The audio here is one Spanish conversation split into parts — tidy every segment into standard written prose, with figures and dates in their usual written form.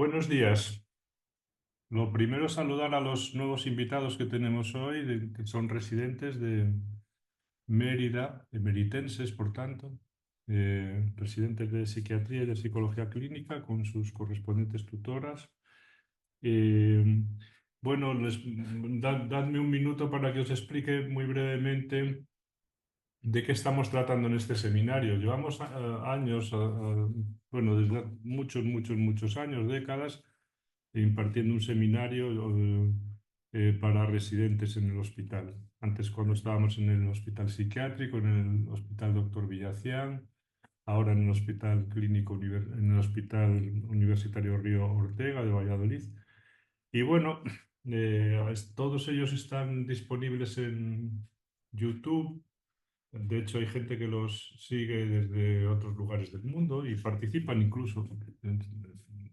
Buenos días. Lo primero es saludar a los nuevos invitados que tenemos hoy, que son residentes de Mérida, emeritenses, por tanto, residentes de psiquiatría y de psicología clínica con sus correspondientes tutoras. Eh, bueno, dadme un minuto para que os explique muy brevemente de qué estamos tratando en este seminario. Llevamos años, bueno, desde muchos, muchos, muchos años, décadas impartiendo un seminario para residentes en el hospital. Antes cuando estábamos en el hospital psiquiátrico, en el hospital Doctor Villacián, ahora en el hospital clínico, en el hospital universitario Río Ortega de Valladolid. Y bueno, todos ellos están disponibles en YouTube. De hecho, hay gente que los sigue desde otros lugares del mundo y participan incluso.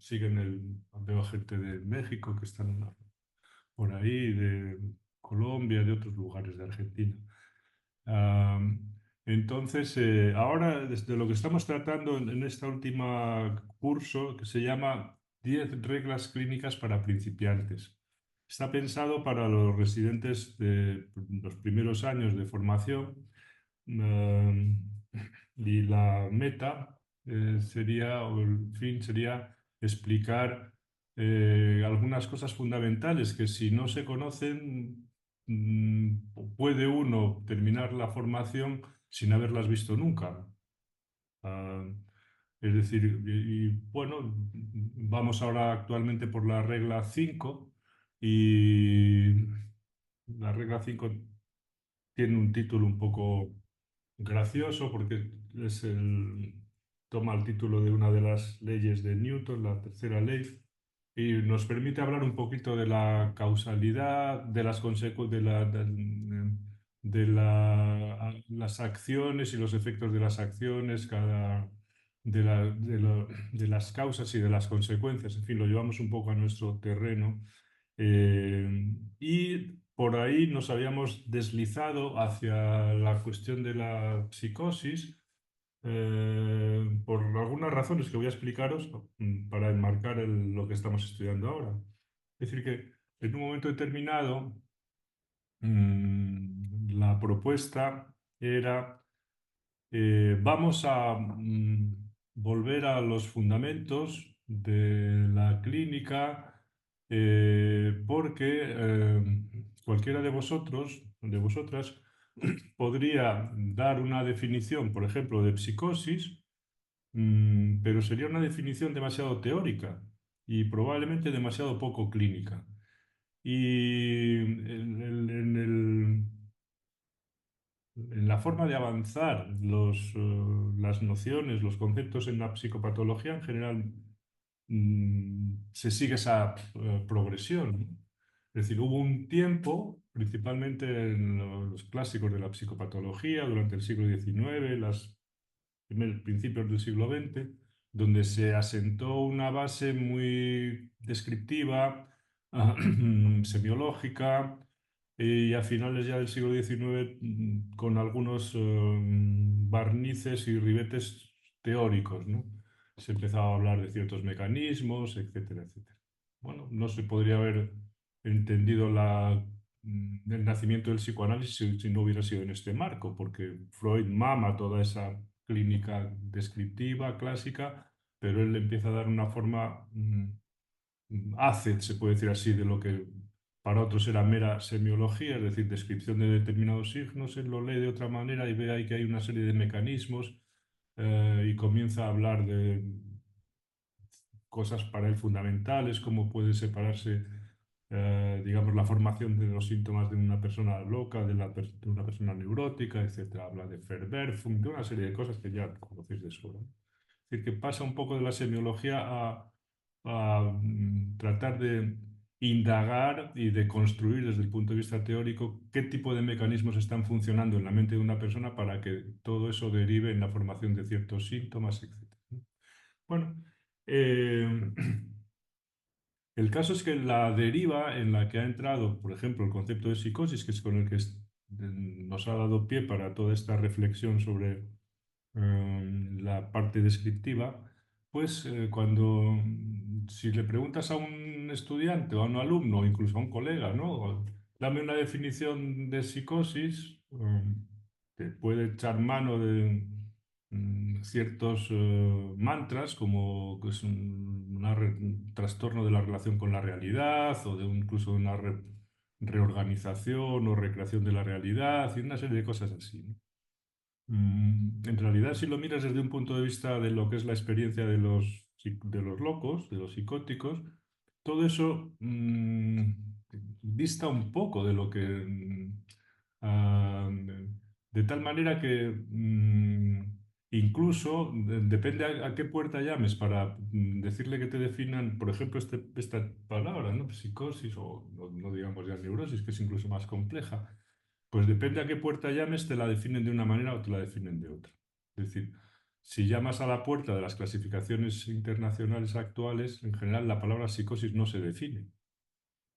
Siguen veo gente de México que están por ahí, de Colombia, de otros lugares de Argentina. Ah, entonces, ahora, desde lo que estamos tratando en esta última curso, que se llama 10 reglas clínicas para principiantes. Está pensado para los residentes de los primeros años de formación. eh, y la meta sería, o el fin sería explicar algunas cosas fundamentales que si no se conocen, puede uno terminar la formación sin haberlas visto nunca. Ah, es decir, bueno, vamos ahora actualmente por la regla 5 y la regla 5 tiene un título un poco gracioso porque toma el título de una de las leyes de Newton, la tercera ley, y nos permite hablar un poquito de la causalidad, de las consecuencias, las acciones y los efectos de las acciones, de las causas y de las consecuencias. En fin, lo llevamos un poco a nuestro terreno. Y por ahí nos habíamos deslizado hacia la cuestión de la psicosis, por algunas razones que voy a explicaros para enmarcar lo que estamos estudiando ahora. Es decir, que en un momento determinado, la propuesta era, vamos a volver a los fundamentos de la clínica, porque cualquiera de vosotros, de vosotras, podría dar una definición, por ejemplo, de psicosis, pero sería una definición demasiado teórica y probablemente demasiado poco clínica. Y en la forma de avanzar las nociones, los conceptos en la psicopatología en general, se sigue esa progresión, ¿no? Es decir, hubo un tiempo, principalmente en los clásicos de la psicopatología, durante el siglo XIX, los primeros principios del siglo XX, donde se asentó una base muy descriptiva, semiológica, y a finales ya del siglo XIX, con algunos barnices y ribetes teóricos, ¿no? Se empezaba a hablar de ciertos mecanismos, etcétera, etcétera. Bueno, no se podría haber entendido el nacimiento del psicoanálisis si no hubiera sido en este marco, porque Freud mama toda esa clínica descriptiva, clásica, pero él le empieza a dar una forma se puede decir así, de lo que para otros era mera semiología, es decir, descripción de determinados signos. Él lo lee de otra manera y ve ahí que hay una serie de mecanismos, y comienza a hablar de cosas para él fundamentales, cómo puede separarse, digamos, la formación de los síntomas de una persona loca, de una persona neurótica, etcétera. Habla de Verwerfung, de una serie de cosas que ya conocéis de sobra. Es decir, que pasa un poco de la semiología a tratar de indagar y de construir desde el punto de vista teórico qué tipo de mecanismos están funcionando en la mente de una persona para que todo eso derive en la formación de ciertos síntomas, etcétera. Bueno, eh, el caso es que la deriva en la que ha entrado, por ejemplo, el concepto de psicosis, que es con el que nos ha dado pie para toda esta reflexión sobre la parte descriptiva, pues cuando si le preguntas a un estudiante o a un alumno o incluso a un colega, ¿no? Dame una definición de psicosis, te puede echar mano de ciertos mantras como que es un trastorno de la relación con la realidad o de incluso una reorganización o recreación de la realidad y una serie de cosas así, ¿no? En realidad, si lo miras desde un punto de vista de lo que es la experiencia de de los locos, de los psicóticos, todo eso dista un poco de lo que... ah, de tal manera que incluso depende a qué puerta llames para decirle que te definan, por ejemplo, esta palabra, ¿no? Psicosis o no digamos ya neurosis, que es incluso más compleja. Pues depende a qué puerta llames, te la definen de una manera o te la definen de otra. Es decir, si llamas a la puerta de las clasificaciones internacionales actuales, en general la palabra psicosis no se define.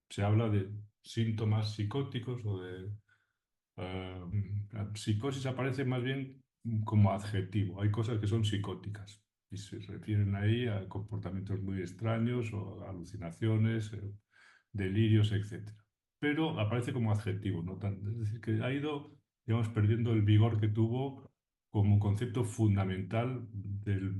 Se habla de síntomas psicóticos o de... la psicosis aparece más bien como adjetivo. Hay cosas que son psicóticas y se refieren ahí a comportamientos muy extraños o alucinaciones, delirios, etcétera. Pero aparece como adjetivo, ¿no? Es decir, que ha ido, digamos, perdiendo el vigor que tuvo como concepto fundamental del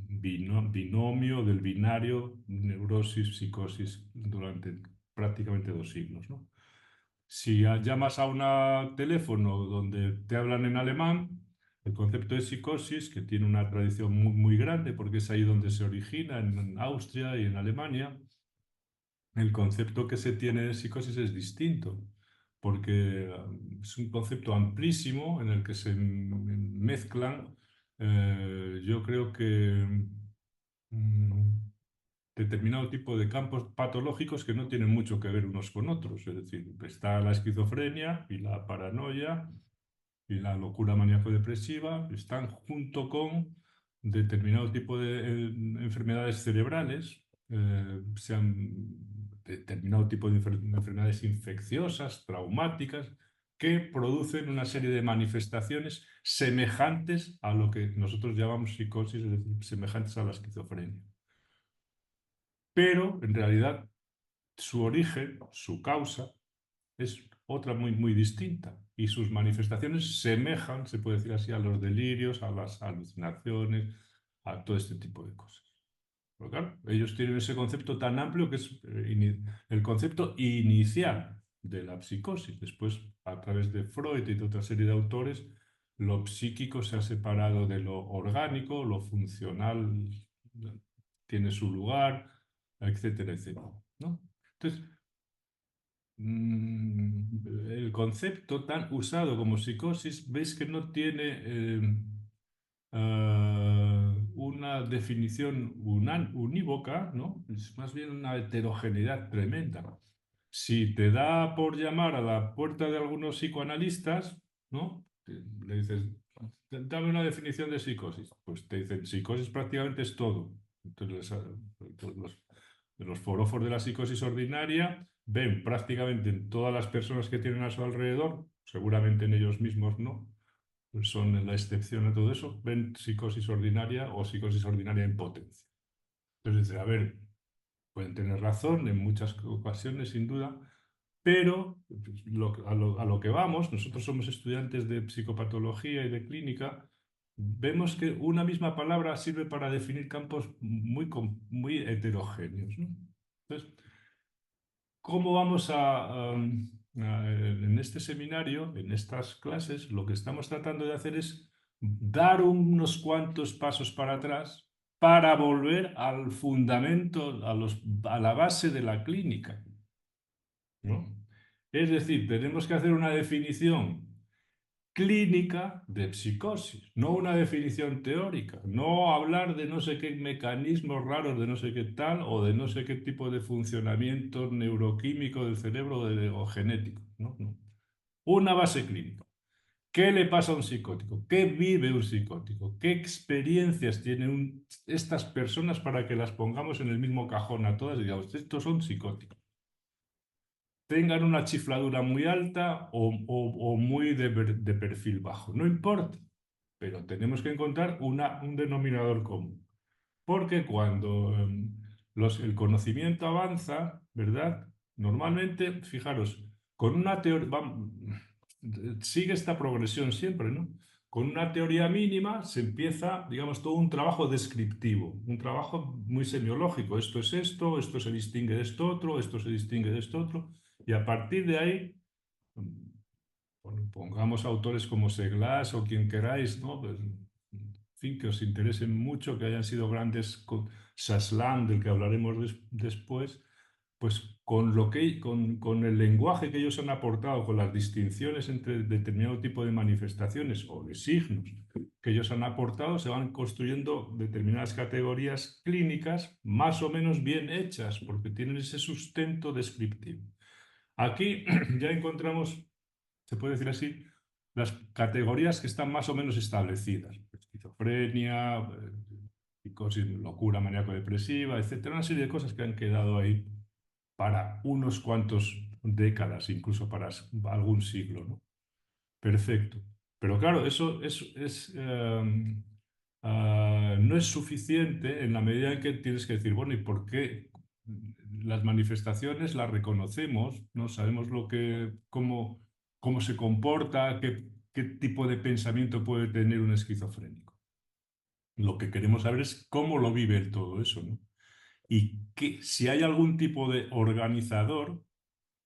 binomio, del binario neurosis-psicosis durante prácticamente 2 siglos, ¿no? Si llamas a un teléfono donde te hablan en alemán, el concepto de psicosis, que tiene una tradición muy, muy grande, porque es ahí donde se origina, en Austria y en Alemania, el concepto que se tiene de psicosis es distinto, porque es un concepto amplísimo en el que se mezclan, yo creo que mm, determinado tipo de campos patológicos que no tienen mucho que ver unos con otros. Es decir, está la esquizofrenia y la paranoia y la locura maníaco-depresiva, están junto con determinado tipo de enfermedades cerebrales, sean determinado tipo de enfermedades infecciosas, traumáticas, que producen una serie de manifestaciones semejantes a lo que nosotros llamamos psicosis, es decir, semejantes a la esquizofrenia. Pero en realidad su origen, su causa, es otra muy, muy distinta. Y sus manifestaciones semejan, se puede decir así, a los delirios, a las alucinaciones, a todo este tipo de cosas. Pero claro, ellos tienen ese concepto tan amplio que es el concepto inicial de la psicosis. Después, a través de Freud y de otra serie de autores, lo psíquico se ha separado de lo orgánico, lo funcional tiene su lugar, etcétera, etcétera, ¿no? Entonces, el concepto tan usado como psicosis, veis que no tiene una definición unívoca, ¿no? Es más bien una heterogeneidad tremenda. Si te da por llamar a la puerta de algunos psicoanalistas, ¿no? Le dices, dame una definición de psicosis. Pues te dicen, psicosis prácticamente es todo. Entonces, los forofos de la psicosis ordinaria ven prácticamente en todas las personas que tienen a su alrededor, seguramente en ellos mismos no, pues son la excepción a todo eso, ven psicosis ordinaria o psicosis ordinaria en potencia. Entonces, dice, a ver, pueden tener razón en muchas ocasiones, sin duda, pero pues, a lo que vamos, nosotros somos estudiantes de psicopatología y de clínica, vemos que una misma palabra sirve para definir campos muy, muy heterogéneos, ¿no? Entonces, ¿cómo vamos en este seminario, en estas clases, lo que estamos tratando de hacer es dar unos cuantos pasos para atrás para volver al fundamento, a la base de la clínica, ¿no? Es decir, tenemos que hacer una definición clínica de psicosis, no una definición teórica, no hablar de no sé qué mecanismos raros de no sé qué tal o de no sé qué tipo de funcionamiento neuroquímico del cerebro o genético, no, no. Una base clínica. ¿Qué le pasa a un psicótico? ¿Qué vive un psicótico? ¿Qué experiencias tienen estas personas para que las pongamos en el mismo cajón a todas y digamos, estos son psicóticos? Tengan una chifladura muy alta o muy de perfil bajo. No importa, pero tenemos que encontrar un denominador común. Porque cuando el conocimiento avanza, ¿verdad? Normalmente, fijaros, con una teoría, sigue esta progresión siempre, ¿no? Con una teoría mínima se empieza, digamos, todo un trabajo descriptivo, un trabajo muy semiológico. Esto se distingue de esto se distingue de esto otro, y a partir de ahí, bueno, pongamos autores como Seglas o quien queráis, ¿no? Pues, en fin, que os interesen mucho, que hayan sido grandes, Saslan, del que hablaremos después, pues con el lenguaje que ellos han aportado, con las distinciones entre determinado tipo de manifestaciones o de signos que ellos han aportado, se van construyendo determinadas categorías clínicas más o menos bien hechas, porque tienen ese sustento descriptivo. Aquí ya encontramos, se puede decir así, las categorías que están más o menos establecidas: esquizofrenia, psicosis, locura maníaco-depresiva, etcétera, una serie de cosas que han quedado ahí para unos cuantos décadas, incluso para algún siglo, ¿no? Perfecto. Pero claro, eso no es suficiente en la medida en que tienes que decir, bueno, ¿y por qué las manifestaciones las reconocemos? ¿No? Sabemos cómo se comporta, qué tipo de pensamiento puede tener un esquizofrénico. Lo que queremos saber es cómo lo vive él todo eso, ¿no? Y si hay algún tipo de organizador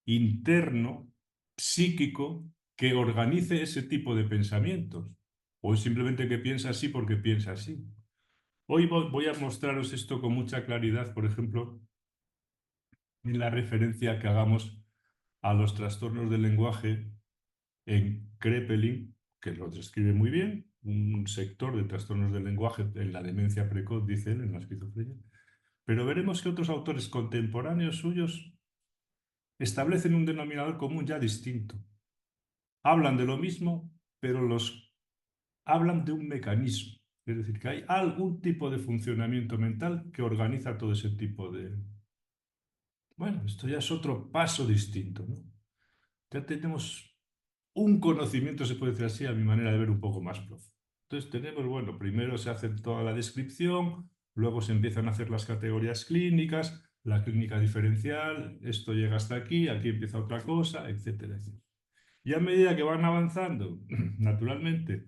interno, psíquico, que organice ese tipo de pensamientos. O es simplemente que piensa así porque piensa así. Hoy voy a mostraros esto con mucha claridad, por ejemplo, en la referencia que hagamos a los trastornos del lenguaje en Kraepelin, que lo describe muy bien, un sector de trastornos del lenguaje en la demencia precoz, dice él, en la esquizofrenia. Pero veremos que otros autores contemporáneos suyos establecen un denominador común ya distinto. Hablan de lo mismo, pero hablan de un mecanismo. Es decir, que hay algún tipo de funcionamiento mental que organiza todo ese tipo de... Bueno, esto ya es otro paso distinto, ¿no? Ya tenemos un conocimiento, se puede decir así, a mi manera de ver, un poco más profundo. Entonces tenemos, bueno, primero se hace toda la descripción, luego se empiezan a hacer las categorías clínicas, la clínica diferencial, esto llega hasta aquí empieza otra cosa, etcétera, etcétera. Y a medida que van avanzando, naturalmente,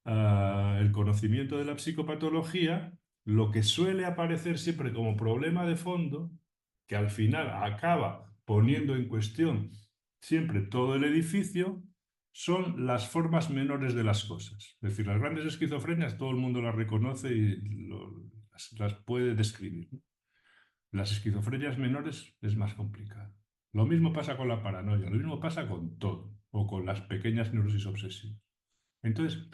el conocimiento de la psicopatología, lo que suele aparecer siempre como problema de fondo, que al final acaba poniendo en cuestión siempre todo el edificio, son las formas menores de las cosas. Es decir, las grandes esquizofrenias todo el mundo las reconoce y las puede describir, ¿no? Las esquizofrenias menores es más complicado. Lo mismo pasa con la paranoia, lo mismo pasa con todo, o con las pequeñas neurosis obsesivas. Entonces,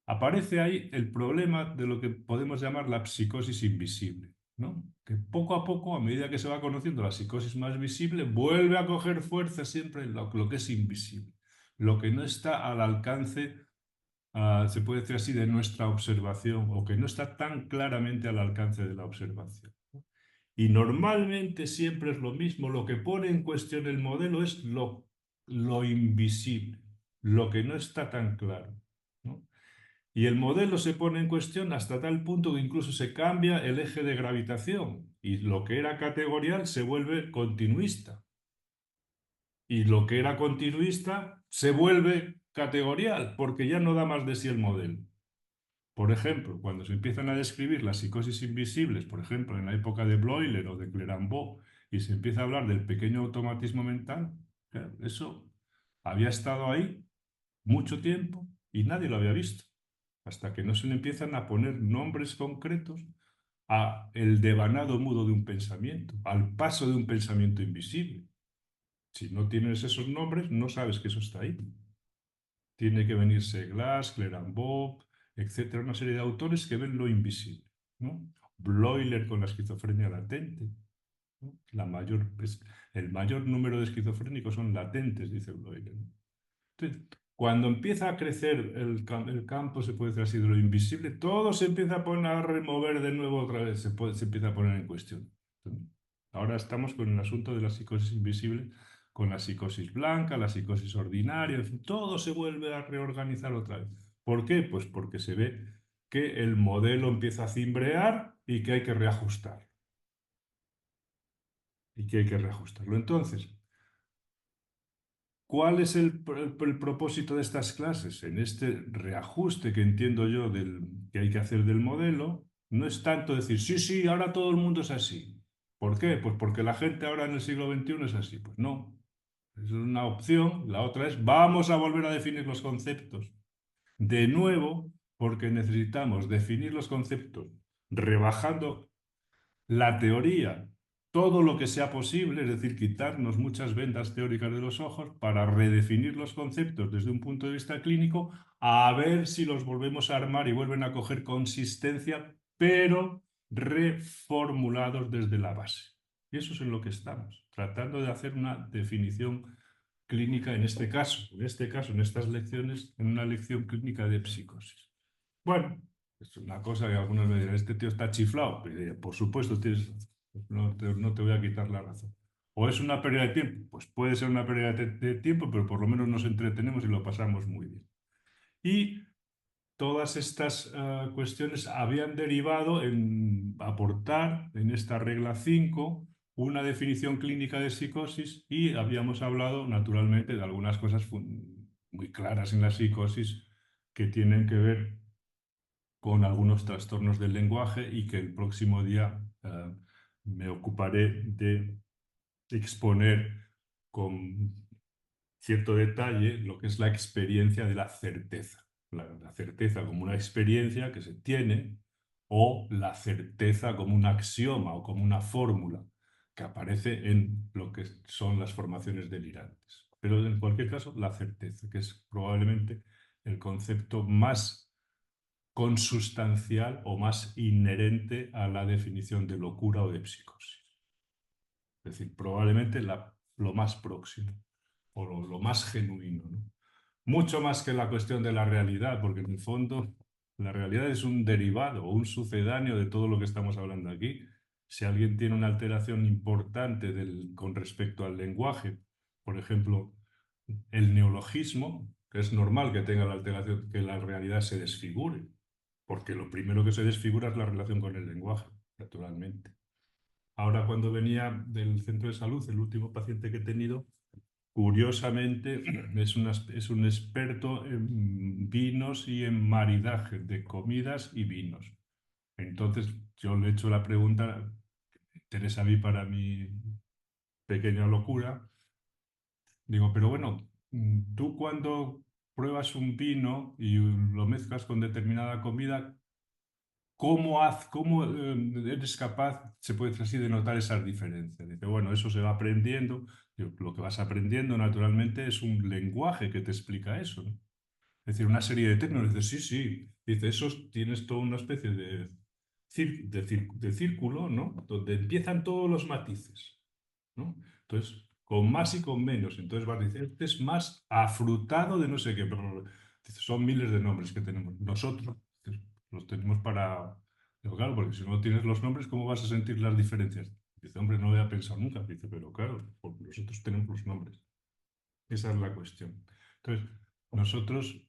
aparece ahí el problema de lo que podemos llamar la psicosis invisible, ¿no? Que poco a poco, a medida que se va conociendo la psicosis más visible, vuelve a coger fuerza siempre lo que es invisible, lo que no está al alcance, se puede decir así, de nuestra observación, o que no está tan claramente al alcance de la observación. Y normalmente siempre es lo mismo, lo que pone en cuestión el modelo es lo invisible, lo que no está tan claro, ¿no? Y el modelo se pone en cuestión hasta tal punto que incluso se cambia el eje de gravitación y lo que era categorial se vuelve continuista. Y lo que era continuista se vuelve categorial porque ya no da más de sí el modelo. Por ejemplo, cuando se empiezan a describir las psicosis invisibles, por ejemplo, en la época de Bloiler o de Clerambault, y se empieza a hablar del pequeño automatismo mental, claro, eso había estado ahí mucho tiempo y nadie lo había visto, hasta que no se le empiezan a poner nombres concretos a el devanado mudo de un pensamiento, al paso de un pensamiento invisible. Si no tienes esos nombres, no sabes que eso está ahí. Tiene que venirse Glass, Clerambault, etcétera, una serie de autores que ven lo invisible, ¿no? Bloiler con la esquizofrenia latente, ¿no? El mayor número de esquizofrénicos son latentes, dice Bloiler, ¿no? Entonces, cuando empieza a crecer el campo, se puede decir así, de lo invisible, todo se empieza a poner a remover de nuevo otra vez, se empieza a poner en cuestión. Entonces, ahora estamos con el asunto de la psicosis invisible, con la psicosis blanca, la psicosis ordinaria, en fin, todo se vuelve a reorganizar otra vez. ¿Por qué? Pues porque se ve que el modelo empieza a cimbrear y que hay que reajustar. y que hay que reajustarlo. Entonces, ¿cuál es el propósito de estas clases? En este reajuste que entiendo yo que hay que hacer del modelo, no es tanto decir, sí, sí, ahora todo el mundo es así. ¿Por qué? Pues porque la gente ahora en el siglo XXI es así. Pues no, es una opción. La otra es, vamos a volver a definir los conceptos. De nuevo, porque necesitamos definir los conceptos rebajando la teoría, todo lo que sea posible, es decir, quitarnos muchas vendas teóricas de los ojos para redefinir los conceptos desde un punto de vista clínico, a ver si los volvemos a armar y vuelven a coger consistencia, pero reformulados desde la base. Y eso es en lo que estamos, tratando de hacer una definición clínica en estas lecciones, en una lección clínica de psicosis. Bueno, es una cosa que algunos me dirán, este tío está chiflado. Pues, por supuesto, no te voy a quitar la razón. ¿O es una pérdida de tiempo? Pues puede ser una pérdida de tiempo, pero por lo menos nos entretenemos y lo pasamos muy bien. Y todas estas cuestiones habían derivado en aportar en esta regla 5 una definición clínica de psicosis y habíamos hablado naturalmente de algunas cosas muy claras en la psicosis que tienen que ver con algunos trastornos del lenguaje y que el próximo día me ocuparé de exponer con cierto detalle lo que es la experiencia de la certeza. La certeza como una experiencia que se tiene o la certeza como un axioma o como una fórmula que aparece en lo que son las formaciones delirantes. Pero en cualquier caso, la certeza, que es probablemente el concepto más consustancial o más inherente a la definición de locura o de psicosis. Es decir, probablemente lo más próximo o lo más genuino, ¿no? Mucho más que la cuestión de la realidad, porque en el fondo la realidad es un derivado o un sucedáneo de todo lo que estamos hablando aquí. Si alguien tiene una alteración importante con respecto al lenguaje, por ejemplo, el neologismo, que es normal que tenga la alteración, que la realidad se desfigure, porque lo primero que se desfigura es la relación con el lenguaje, naturalmente. Ahora, cuando venía del centro de salud, el último paciente que he tenido, curiosamente, es un experto en vinos y en maridaje de comidas y vinos. Entonces, yo le he hecho la pregunta, que me interesa a mí para mi pequeña locura. Digo, pero bueno, tú cuando pruebas un vino y lo mezclas con determinada comida, ¿cómo eres capaz, se puede decir así, de notar esas diferencias? Dice, bueno, eso se va aprendiendo. Digo, lo que vas aprendiendo naturalmente es un lenguaje que te explica eso, ¿no? Es decir, una serie de términos. Dice, sí, sí. Dice, eso tienes toda una especie de círculo, ¿no? Donde empiezan todos los matices, ¿no? Entonces, con más y con menos. Entonces vas a decir, este es más afrutado de no sé qué. Pero dice, son miles de nombres que tenemos. Nosotros los tenemos para... Digo, claro, porque si no tienes los nombres, ¿cómo vas a sentir las diferencias? Dice, hombre, no lo había pensado nunca. Dice, pero claro, porque nosotros tenemos los nombres. Esa es la cuestión. Entonces, nosotros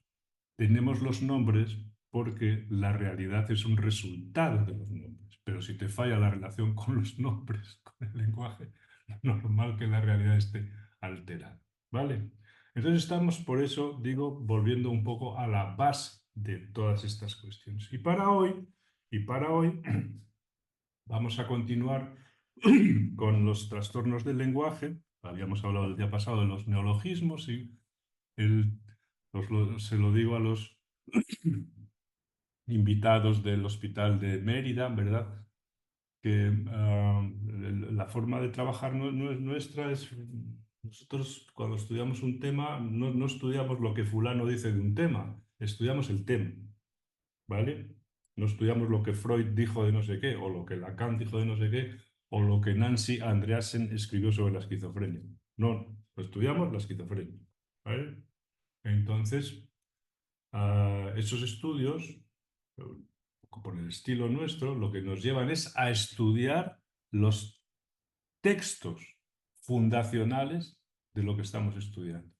tenemos los nombres porque la realidad es un resultado de los nombres. Pero si te falla la relación con los nombres, con el lenguaje, es normal que la realidad esté alterada. ¿Vale? Entonces estamos, por eso digo, volviendo un poco a la base de todas estas cuestiones. Y para hoy vamos a continuar con los trastornos del lenguaje. Habíamos hablado el día pasado de los neologismos y el, se lo digo a los invitados del Hospital de Mérida, ¿verdad? Que la forma de trabajar nuestra es, nosotros cuando estudiamos un tema, no estudiamos lo que fulano dice de un tema, estudiamos el tema, ¿vale? No estudiamos lo que Freud dijo de no sé qué, o lo que Lacan dijo de no sé qué, o lo que Nancy Andreasen escribió sobre la esquizofrenia. No, estudiamos la esquizofrenia, ¿vale? Entonces, esos estudios, por el estilo nuestro, lo que nos llevan es a estudiar los textos fundacionales de lo que estamos estudiando.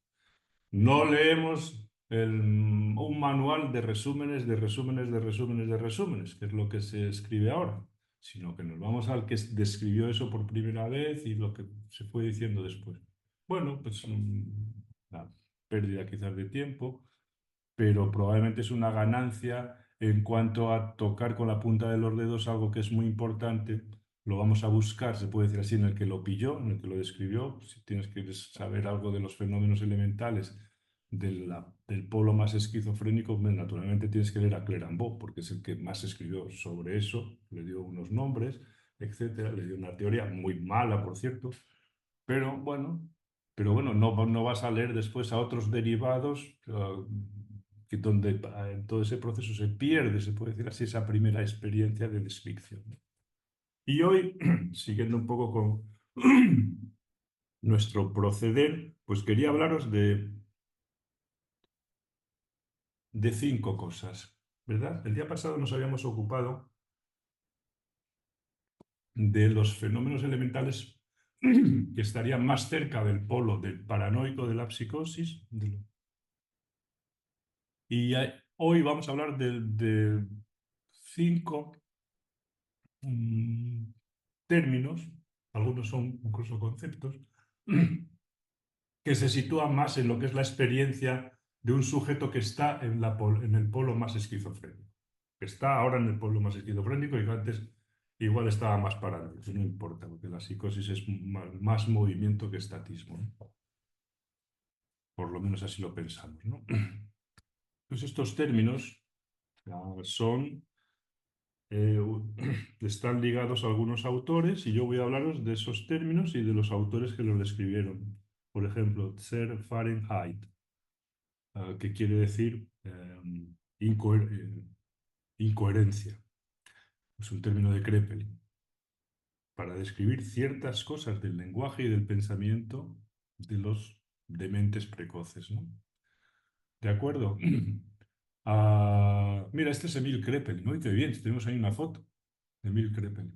No leemos un manual de resúmenes, de resúmenes, de resúmenes, de resúmenes, que es lo que se escribe ahora. sino que nos vamos al que describió eso por primera vez y lo que se fue diciendo después. Bueno, pues una pérdida quizás de tiempo, pero probablemente es una ganancia en cuanto a tocar con la punta de los dedos algo que es muy importante. Lo vamos a buscar, se puede decir así, en el que lo pilló, en el que lo describió. Si tienes que saber algo de los fenómenos elementales del polo más esquizofrénico, pues, naturalmente tienes que leer a Clérambault, porque es el que más escribió sobre eso, le dio unos nombres, etcétera, le dio una teoría muy mala, por cierto, pero bueno, no, no vas a leer después a otros derivados que donde en todo ese proceso se pierde, se puede decir así, esa primera experiencia de descripción. Y hoy, siguiendo un poco con nuestro proceder, pues quería hablaros de 5 cosas, ¿verdad? El día pasado nos habíamos ocupado de los fenómenos elementales que estarían más cerca del polo del paranoico de la psicosis, y hoy vamos a hablar de 5 mm, términos, algunos son incluso conceptos, que se sitúan más en lo que es la experiencia de un sujeto que está en el polo más esquizofrénico, que está ahora en el polo más esquizofrénico y que antes igual estaba más paranoico, no importa, porque la psicosis es más movimiento que estatismo, ¿no? Por lo menos así lo pensamos, ¿no? Pues estos términos son eh, están ligados a algunos autores y yo voy a hablaros de esos términos y de los autores que los describieron. Por ejemplo, Fahrenheit, que quiere decir incoherencia. Es un término de Kraepelin para describir ciertas cosas del lenguaje y del pensamiento de los dementes precoces, ¿no? ¿De acuerdo? Mira, este es Emil Kraepelin, ¿no? Y qué bien, tenemos ahí una foto de Emil Kraepelin.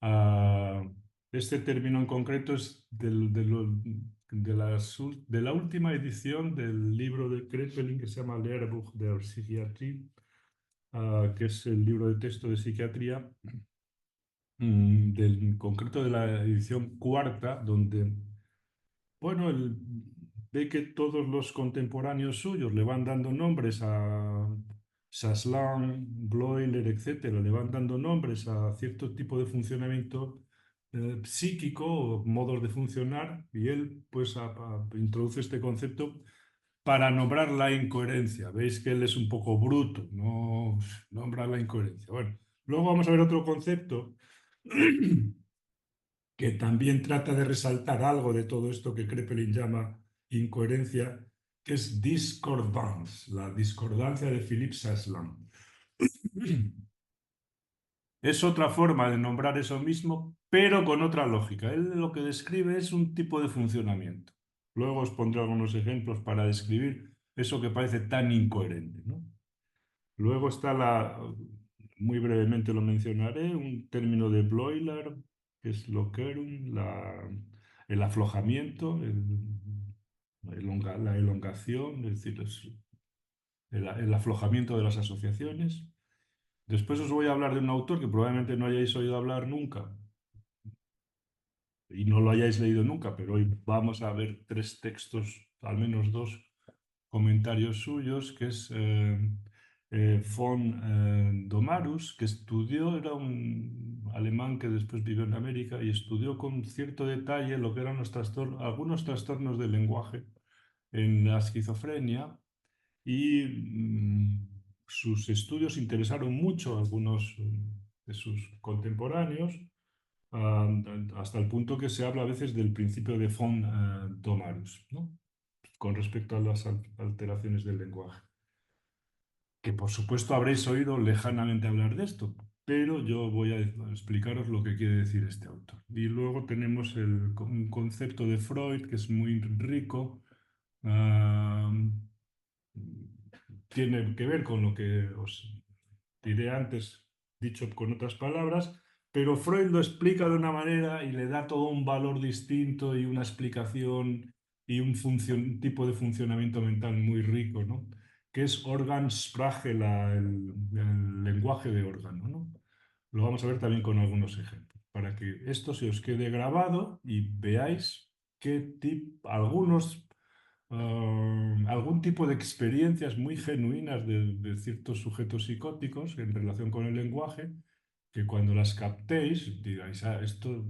Ah, este término en concreto es de la última edición del libro de Kraepelin que se llama Lehrbuch der Psychiatrie, que es el libro de texto de psiquiatría, en concreto de la edición cuarta, donde, bueno, él ve que todos los contemporáneos suyos le van dando nombres a Saslan, Bloiler, etcétera, le van dando nombres a cierto tipo de funcionamiento psíquico o modos de funcionar, y él pues introduce este concepto para nombrar la incoherencia. Veis que él es un poco bruto, no nombra la incoherencia. Bueno, luego vamos a ver otro concepto que también trata de resaltar algo de todo esto que Kraepelin llama incoherencia, que es discordance, la discordancia de Philippe Saslan. Es otra forma de nombrar eso mismo, pero con otra lógica. Él lo que describe es un tipo de funcionamiento. Luego os pondré algunos ejemplos para describir eso que parece tan incoherente, ¿no? Luego está muy brevemente lo mencionaré, un término de Bloiler, que es loquerum, el aflojamiento, la elongación, es decir, el aflojamiento de las asociaciones. Después os voy a hablar de un autor que probablemente no hayáis oído hablar nunca y no lo hayáis leído nunca, pero hoy vamos a ver 3 textos, al menos 2 comentarios suyos, que es von Domarus, que estudió, era un alemán que después vivió en América y estudió con cierto detalle lo que eran algunos trastornos del lenguaje en la esquizofrenia y sus estudios interesaron mucho a algunos de sus contemporáneos, ah, hasta el punto que se habla a veces del principio de von Domarus, ¿no? Con respecto a las alteraciones del lenguaje. Que por supuesto habréis oído lejanamente hablar de esto, pero yo voy a explicaros lo que quiere decir este autor. Y luego tenemos un concepto de Freud que es muy rico, ah, tiene que ver con lo que os diré antes, dicho con otras palabras, pero Freud lo explica de una manera y le da todo un valor distinto y una explicación y un tipo de funcionamiento mental muy rico, ¿no? Que es Organsprache, el lenguaje de órgano, ¿no? lo vamos a ver también con algunos ejemplos, para que esto se os quede grabado y veáis algún tipo de experiencias muy genuinas de ciertos sujetos psicóticos en relación con el lenguaje, que cuando las captéis digáis, ah, esto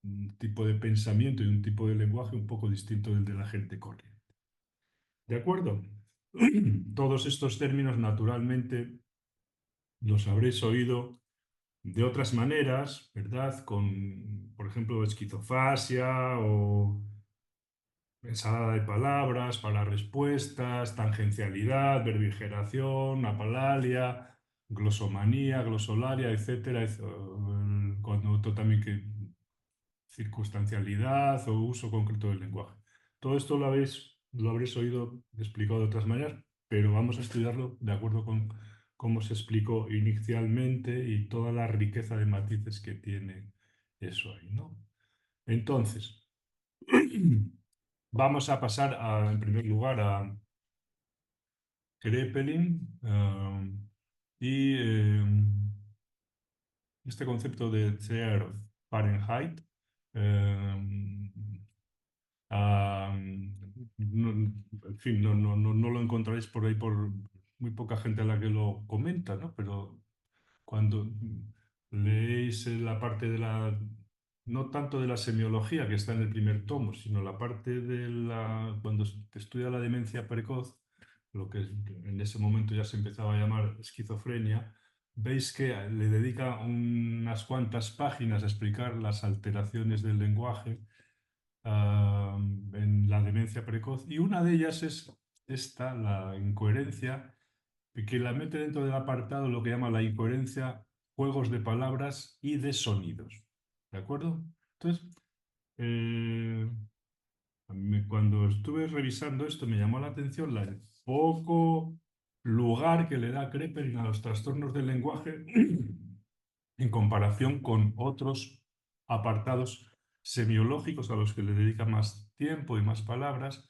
un tipo de pensamiento y un tipo de lenguaje un poco distinto del de la gente corriente. ¿De acuerdo? Todos estos términos, naturalmente, los habréis oído de otras maneras, ¿verdad? Con, por ejemplo, esquizofasia o ensalada de palabras para respuestas, tangencialidad, verbigeración, apalalia, glosomanía, glosolalia, etcétera. Cuando también que circunstancialidad o uso concreto del lenguaje. Todo esto lo habréis oído explicado de otras maneras, pero vamos a estudiarlo de acuerdo con cómo se explicó inicialmente y toda la riqueza de matices que tiene eso ahí, ¿no? Entonces, vamos a pasar en primer lugar a Kraepelin y este concepto de Zeer Fahrenheit. eh, en fin, no lo encontraréis por ahí por muy poca gente a la que lo comenta, ¿no? Pero cuando leéis la parte de no tanto de la semiología que está en el primer tomo, sino la parte cuando se estudia la demencia precoz, lo que en ese momento ya se empezaba a llamar esquizofrenia, veis que le dedica unas cuantas páginas a explicar las alteraciones del lenguaje en la demencia precoz, y una de ellas es esta, la incoherencia, que la mete dentro del apartado lo que llama la incoherencia, juegos de palabras y de sonidos. ¿De acuerdo? Entonces, eh, cuando estuve revisando esto me llamó la atención el poco lugar que le da Kraepelin a los trastornos del lenguaje en comparación con otros apartados semiológicos a los que le dedica más tiempo y más palabras,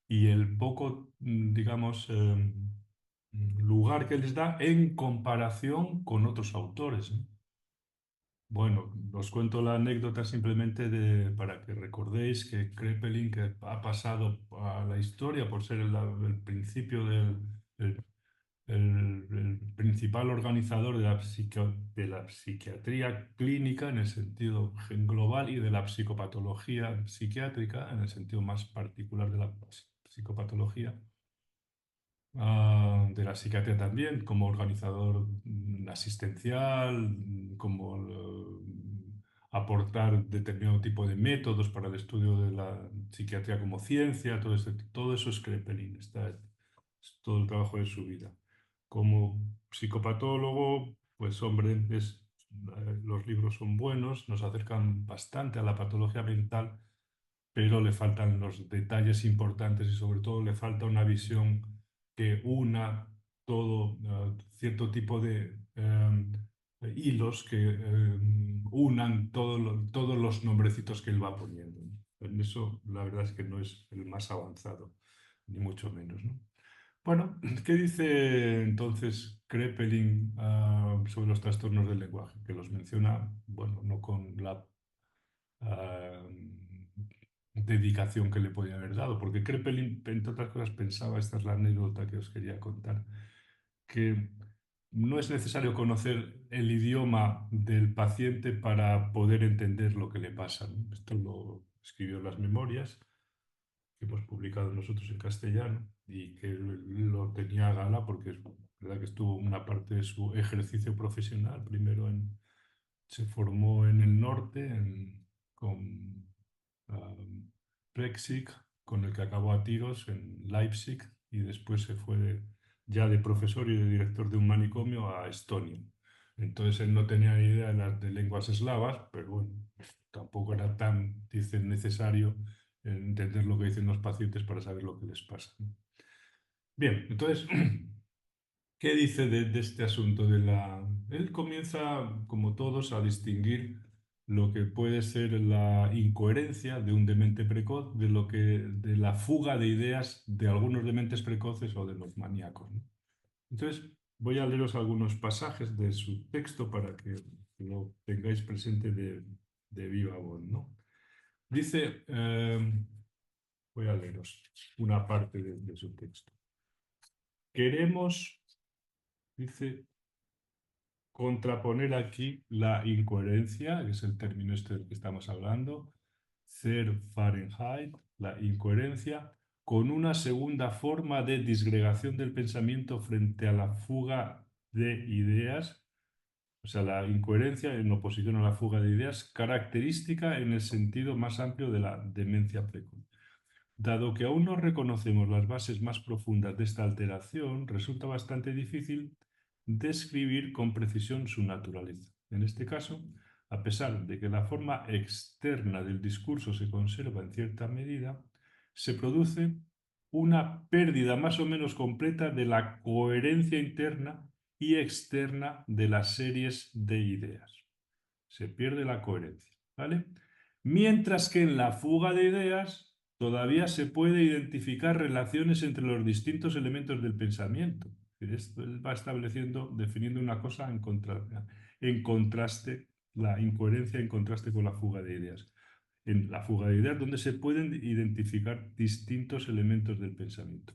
y el poco, digamos, lugar que les da en comparación con otros autores, ¿no? Bueno, os cuento la anécdota simplemente para que recordéis que Kraepelin, que ha pasado a la historia por ser el principio el, el principal organizador de de la psiquiatría clínica en el sentido global y de la psicopatología psiquiátrica en el sentido más particular de la psicopatología, de la psiquiatría también, como organizador asistencial, como aportar determinado tipo de métodos para el estudio de la psiquiatría como ciencia, todo eso es Kraepelin, es todo el trabajo de su vida. Como psicopatólogo, pues hombre, los libros son buenos, nos acercan bastante a la patología mental, pero le faltan los detalles importantes y sobre todo le falta una visión que una todo, cierto tipo de hilos que unan todos los nombrecitos que él va poniendo. En eso la verdad es que no es el más avanzado, ni mucho menos, ¿no? Bueno, ¿qué dice entonces Kraepelin sobre los trastornos del lenguaje? Que los menciona, bueno, no con la ah, dedicación que le podía haber dado, porque Kraepelin, entre otras cosas, pensaba, esta es la anécdota que os quería contar, que no es necesario conocer el idioma del paciente para poder entender lo que le pasa, ¿no? Esto lo escribió en las memorias que hemos publicado nosotros en castellano y que lo tenía a gala porque es verdad que estuvo una parte de su ejercicio profesional. Primero se formó en el norte con Plexig, con el que acabó a tiros en Leipzig, y después se fue ya de profesor y de director de un manicomio a Estonia. Entonces él no tenía ni idea de lenguas eslavas, pero bueno, tampoco era tan, dicen, necesario entender lo que dicen los pacientes para saber lo que les pasa, ¿no? Bien, entonces, ¿qué dice de este asunto de la... Él comienza, como todos, a distinguir lo que puede ser la incoherencia de un demente precoz de la fuga de ideas de algunos dementes precoces o de los maníacos, ¿no? Entonces, voy a leeros algunos pasajes de su texto para que lo tengáis presente de viva voz, ¿no? Dice, voy a leeros una parte de su texto. Queremos, dice, contraponer aquí la incoherencia, que es el término este del que estamos hablando, Fahrenheit, la incoherencia, con una segunda forma de disgregación del pensamiento frente a la fuga de ideas, o sea, la incoherencia en oposición a la fuga de ideas, característica en el sentido más amplio de la demencia precoz. Dado que aún no reconocemos las bases más profundas de esta alteración, resulta bastante difícil describir con precisión su naturaleza. En este caso, a pesar de que la forma externa del discurso se conserva en cierta medida, se produce una pérdida más o menos completa de la coherencia interna y externa de las series de ideas. Se pierde la coherencia, ¿vale? Mientras que en la fuga de ideas todavía se puede identificar relaciones entre los distintos elementos del pensamiento. Esto él va estableciendo, definiendo una cosa en contraste, la incoherencia en contraste con la fuga de ideas. En la fuga de ideas, donde se pueden identificar distintos elementos del pensamiento.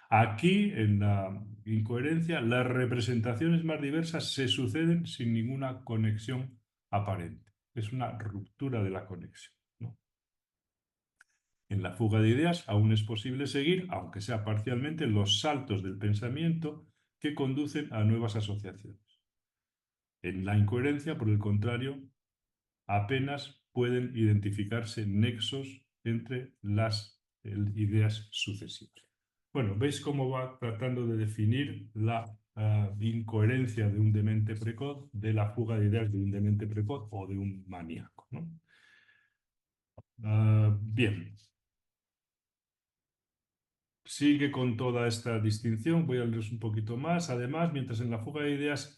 Aquí, en la incoherencia, las representaciones más diversas se suceden sin ninguna conexión aparente. Es una ruptura de la conexión, ¿no? En la fuga de ideas aún es posible seguir, aunque sea parcialmente, los saltos del pensamiento que conducen a nuevas asociaciones. En la incoherencia, por el contrario, apenas pueden identificarse nexos entre las ideas sucesivas. Bueno, veis cómo va tratando de definir la incoherencia de un demente precoz de la fuga de ideas de un demente precoz o de un maníaco, ¿no? Bien, sigue con toda esta distinción, voy a leeros un poquito más. Además, mientras en la fuga de ideas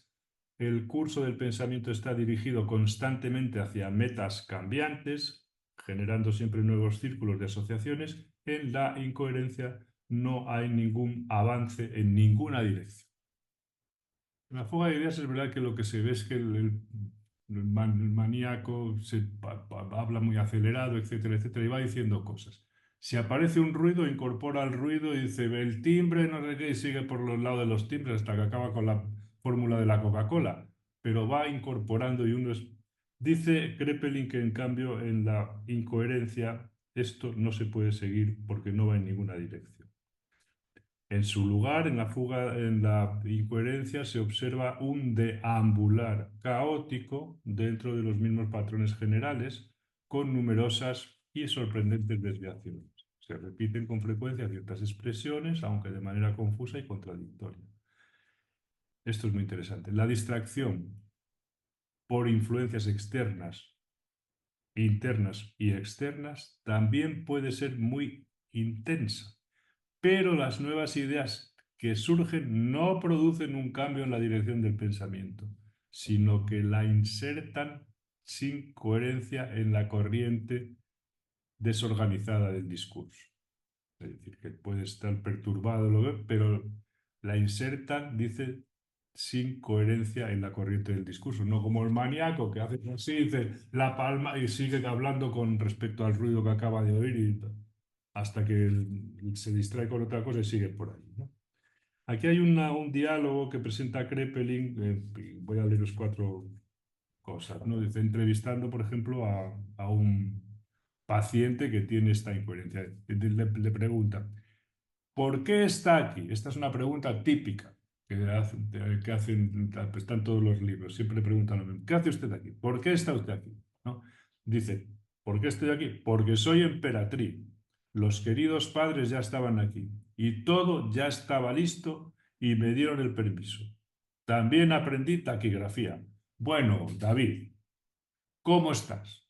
el curso del pensamiento está dirigido constantemente hacia metas cambiantes, generando siempre nuevos círculos de asociaciones, en la incoherencia no hay ningún avance en ninguna dirección. En la fuga de ideas es verdad que lo que se ve es que el maníaco habla muy acelerado, etcétera, etcétera, y va diciendo cosas. Si aparece un ruido, incorpora el ruido y dice el timbre, no sé qué, y sigue por los lados de los timbres hasta que acaba con la fórmula de la Coca-Cola. Pero va incorporando y uno es... Dice Krepelin que en cambio en la incoherencia esto no se puede seguir porque no va en ninguna dirección. En su lugar, en la fuga, en la incoherencia, se observa un deambular caótico dentro de los mismos patrones generales, con numerosas y sorprendentes desviaciones. Se repiten con frecuencia ciertas expresiones, aunque de manera confusa y contradictoria. Esto es muy interesante. La distracción por influencias externas, internas y externas también puede ser muy intensa, pero las nuevas ideas que surgen no producen un cambio en la dirección del pensamiento, sino que la insertan sin coherencia en la corriente desorganizada del discurso. Es decir, que puede estar perturbado, pero la insertan, dice, sin coherencia en la corriente del discurso, no como el maníaco que hace así, dice la palma y sigue hablando con respecto al ruido que acaba de oír y hasta que se distrae con otra cosa y sigue por ahí, ¿no? Aquí hay un diálogo que presenta Krepelin, voy a leeros cuatro cosas, ¿no? Dice, entrevistando, por ejemplo, a un paciente que tiene esta incoherencia. Le pregunta, ¿por qué está aquí? Esta es una pregunta típica que hacen, pues, están todos los libros. Siempre le preguntan lo mismo. ¿Qué hace usted aquí? ¿Por qué está usted aquí? ¿No? Dice, ¿por qué estoy aquí? Porque soy emperatriz. Los queridos padres ya estaban aquí y todo ya estaba listo y me dieron el permiso. También aprendí taquigrafía. Bueno, David, ¿cómo estás?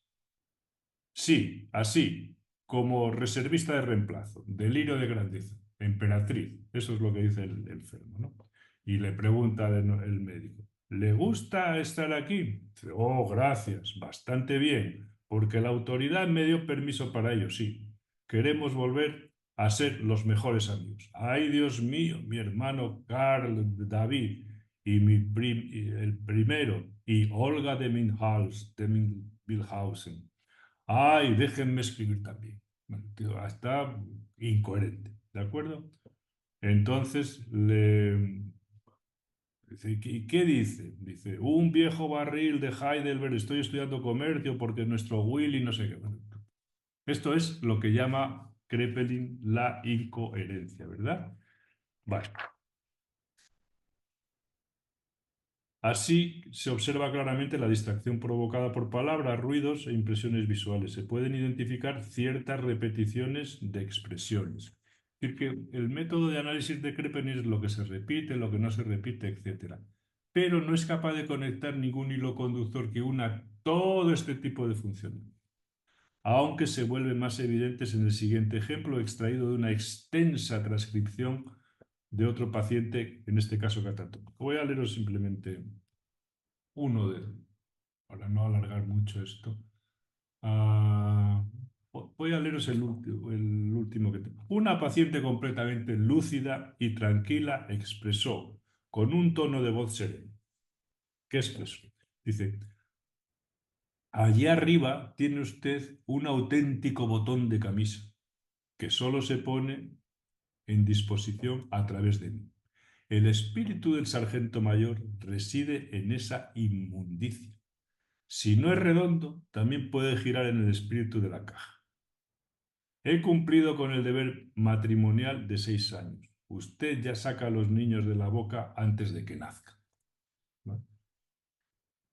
Sí, así, como reservista de reemplazo, delirio de grandeza, emperatriz. Eso es lo que dice el enfermo, ¿no? Y le pregunta el médico, ¿le gusta estar aquí? Dice, oh, gracias, bastante bien, porque la autoridad me dio permiso para ello, sí. Queremos volver a ser los mejores amigos. Ay, Dios mío, mi hermano Carl David, y el primero, y Olga de Milhausen. Ay, déjenme escribir también. Bueno, tío, está incoherente, ¿de acuerdo? Entonces dice, ¿y qué dice? Dice, un viejo barril de Heidelberg, estoy estudiando comercio porque nuestro Willy no sé qué. Bueno, esto es lo que llama Kraepelin la incoherencia, ¿verdad? Vale. Así se observa claramente la distracción provocada por palabras, ruidos e impresiones visuales. Se pueden identificar ciertas repeticiones de expresiones. Es decir, que el método de análisis de Kraepelin es lo que se repite, lo que no se repite, etcétera. Pero no es capaz de conectar ningún hilo conductor que una todo este tipo de funciones, aunque se vuelven más evidentes en el siguiente ejemplo, extraído de una extensa transcripción de otro paciente, en este caso catatónico. Voy a leeros simplemente uno de, para no alargar mucho esto. Ah, voy a leeros el último que tengo. Una paciente completamente lúcida y tranquila expresó con un tono de voz sereno. ¿Qué expresó? Dice, allí arriba tiene usted un auténtico botón de camisa que solo se pone en disposición a través de mí. El espíritu del sargento mayor reside en esa inmundicia. Si no es redondo, también puede girar en el espíritu de la caja. He cumplido con el deber matrimonial de 6 años. Usted ya saca a los niños de la boca antes de que nazcan. ¿No?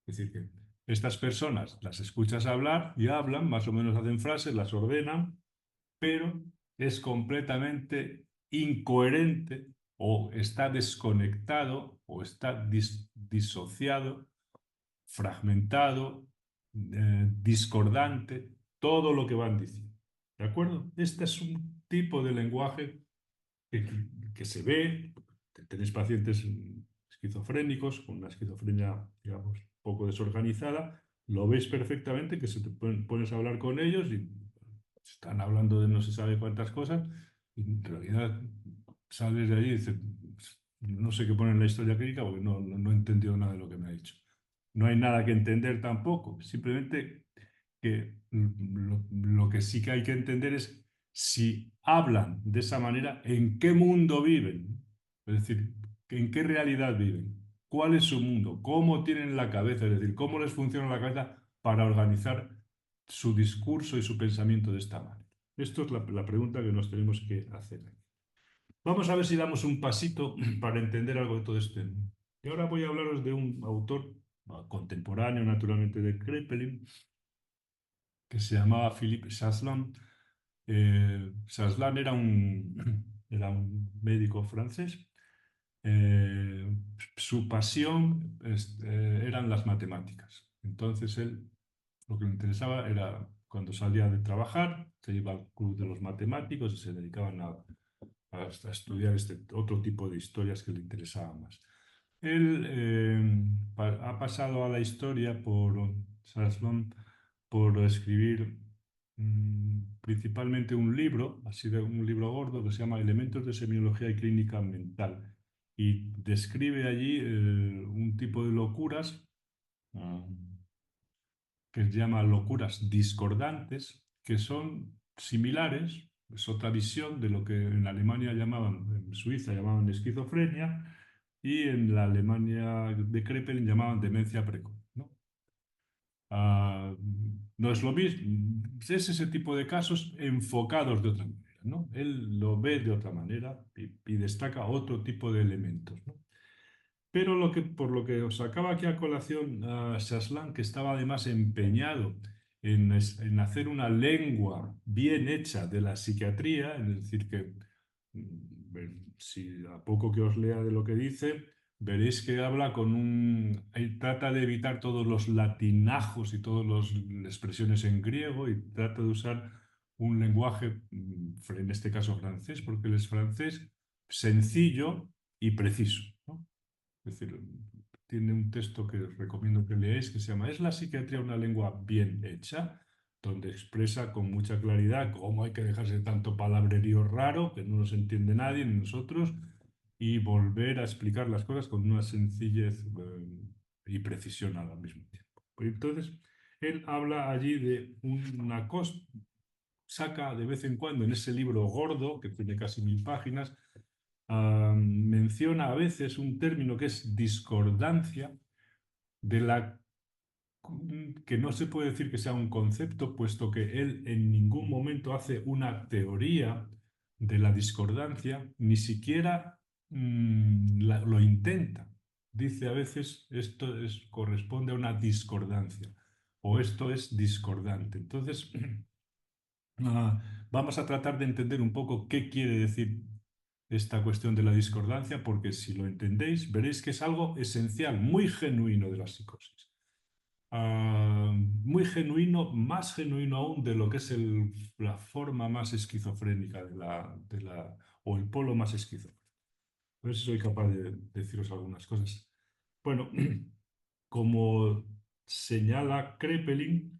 Es decir, que estas personas las escuchas hablar y hablan, más o menos hacen frases, las ordenan, pero es completamente incoherente o está desconectado o está disociado, fragmentado, discordante, todo lo que van diciendo. ¿De acuerdo? Este es un tipo de lenguaje que, que se ve. Tenéis pacientes esquizofrénicos con una esquizofrenia, digamos, poco desorganizada, lo veis perfectamente que se te pones a hablar con ellos y están hablando de no se sabe cuántas cosas y en realidad sales de ahí y dices, no sé qué pone en la historia clínica porque no he entendido nada de lo que me ha dicho. No hay nada que entender tampoco, simplemente que lo que sí que hay que entender es si hablan de esa manera, ¿en qué mundo viven? Es decir, ¿en qué realidad viven? ¿Cuál es su mundo? ¿Cómo tienen la cabeza? Es decir, ¿cómo les funciona la cabeza para organizar su discurso y su pensamiento de esta manera? Esto es la pregunta que nos tenemos que hacer. Vamos a ver si damos un pasito para entender algo de todo esto. Y ahora voy a hablaros de un autor contemporáneo, naturalmente, de Kraepelin, que se llamaba Philippe Chasselan. Chasselan era un médico francés. Su pasión eran las matemáticas. Entonces él lo que le interesaba era cuando salía de trabajar, se iba al club de los matemáticos y se dedicaban a estudiar este otro tipo de historias que le interesaban más. Él ha pasado a la historia por Chasselan por escribir principalmente un libro, así de un libro gordo que se llama Elementos de Semiología y Clínica Mental. Y describe allí un tipo de locuras ah, que se llama locuras discordantes, que son similares, es otra visión de lo que en Alemania llamaban, en Suiza llamaban esquizofrenia, y en la Alemania de Kraepelin llamaban demencia precoz, ¿no? Ah, no es lo mismo, es ese tipo de casos enfocados de otra manera, ¿no? Él lo ve de otra manera y destaca otro tipo de elementos, ¿no? Pero por lo que os sacaba aquí a colación a Chasselan, que estaba además empeñado en hacer una lengua bien hecha de la psiquiatría, es decir, que si a poco que os lea de lo que dice, veréis que habla con él trata de evitar todos los latinajos y todas las expresiones en griego y trata de usar un lenguaje, en este caso francés, porque él es francés, sencillo y preciso, ¿no? Es decir, tiene un texto que os recomiendo que leáis que se llama ¿Es la psiquiatría una lengua bien hecha? Donde expresa con mucha claridad cómo hay que dejarse de tanto palabrerío raro que no nos entiende nadie ni nosotros y volver a explicar las cosas con una sencillez y precisión al mismo tiempo. Entonces, él habla allí de una cosa, saca de vez en cuando en ese libro gordo, que tiene casi 1000 páginas, menciona a veces un término que es discordancia, de la que no se puede decir que sea un concepto, puesto que él en ningún momento hace una teoría de la discordancia, ni siquiera lo intenta. Dice a veces corresponde a una discordancia o esto es discordante. Entonces, vamos a tratar de entender un poco qué quiere decir esta cuestión de la discordancia, porque si lo entendéis, veréis que es algo esencial, muy genuino de la psicosis. Muy genuino, más genuino aún de lo que es la forma más esquizofrénica o el polo más esquizofrénico. A ver si soy capaz de deciros algunas cosas. Bueno, como señala Kraepelin,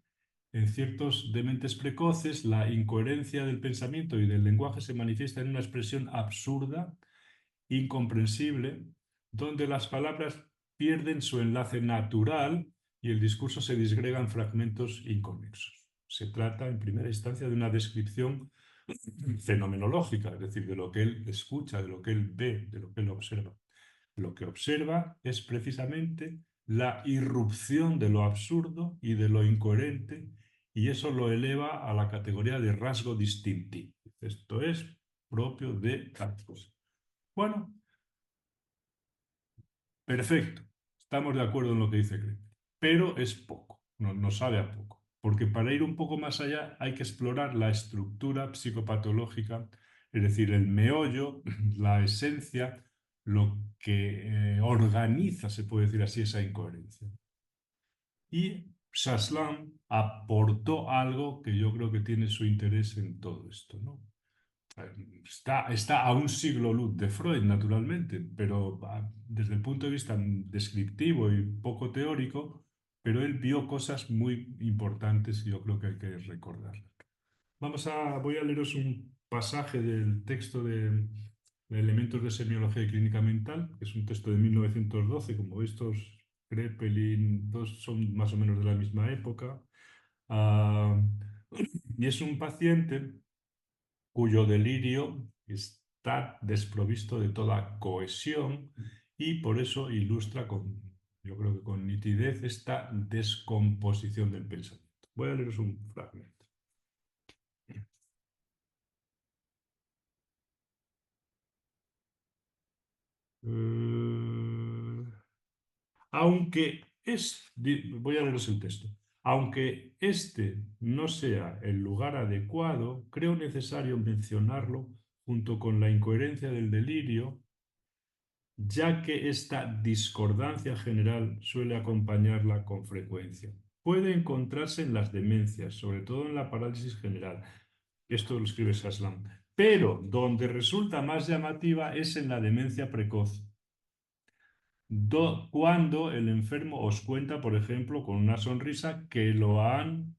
en ciertos dementes precoces, la incoherencia del pensamiento y del lenguaje se manifiesta en una expresión absurda, incomprensible, donde las palabras pierden su enlace natural y el discurso se disgrega en fragmentos inconexos. Se trata, en primera instancia, de una descripción fenomenológica, es decir, de lo que él escucha, de lo que él ve, de lo que él observa. Lo que observa es precisamente la irrupción de lo absurdo y de lo incoherente, y eso lo eleva a la categoría de rasgo distintivo. Esto es propio de tal cosa. Bueno, perfecto. Estamos de acuerdo en lo que dice Greg. Pero es poco, nos sabe a poco. Porque para ir un poco más allá hay que explorar la estructura psicopatológica, es decir, el meollo, la esencia, lo que organiza, se puede decir así, esa incoherencia. Y Saslam aportó algo que yo creo que tiene su interés en todo esto, ¿no? Está a un siglo luz de Freud, naturalmente, pero desde el punto de vista descriptivo y poco teórico, pero él vio cosas muy importantes y yo creo que hay que recordarlas. Voy a leeros un pasaje del texto de Elementos de Semiología y Clínica Mental, que es un texto de 1912, como veis, todos Kraepelin, todos son más o menos de la misma época. Ah, y es un paciente cuyo delirio está desprovisto de toda cohesión y por eso ilustra yo creo que con nitidez esta descomposición del pensamiento. Voy a leeros un fragmento. Eh, voy a leeros el texto. Aunque este no sea el lugar adecuado, creo necesario mencionarlo junto con la incoherencia del delirio, ya que esta discordancia general suele acompañarla con frecuencia. Puede encontrarse en las demencias, sobre todo en la parálisis general. Esto lo escribe Saslam. Pero donde resulta más llamativa es en la demencia precoz, cuando el enfermo os cuenta, por ejemplo, con una sonrisa que lo han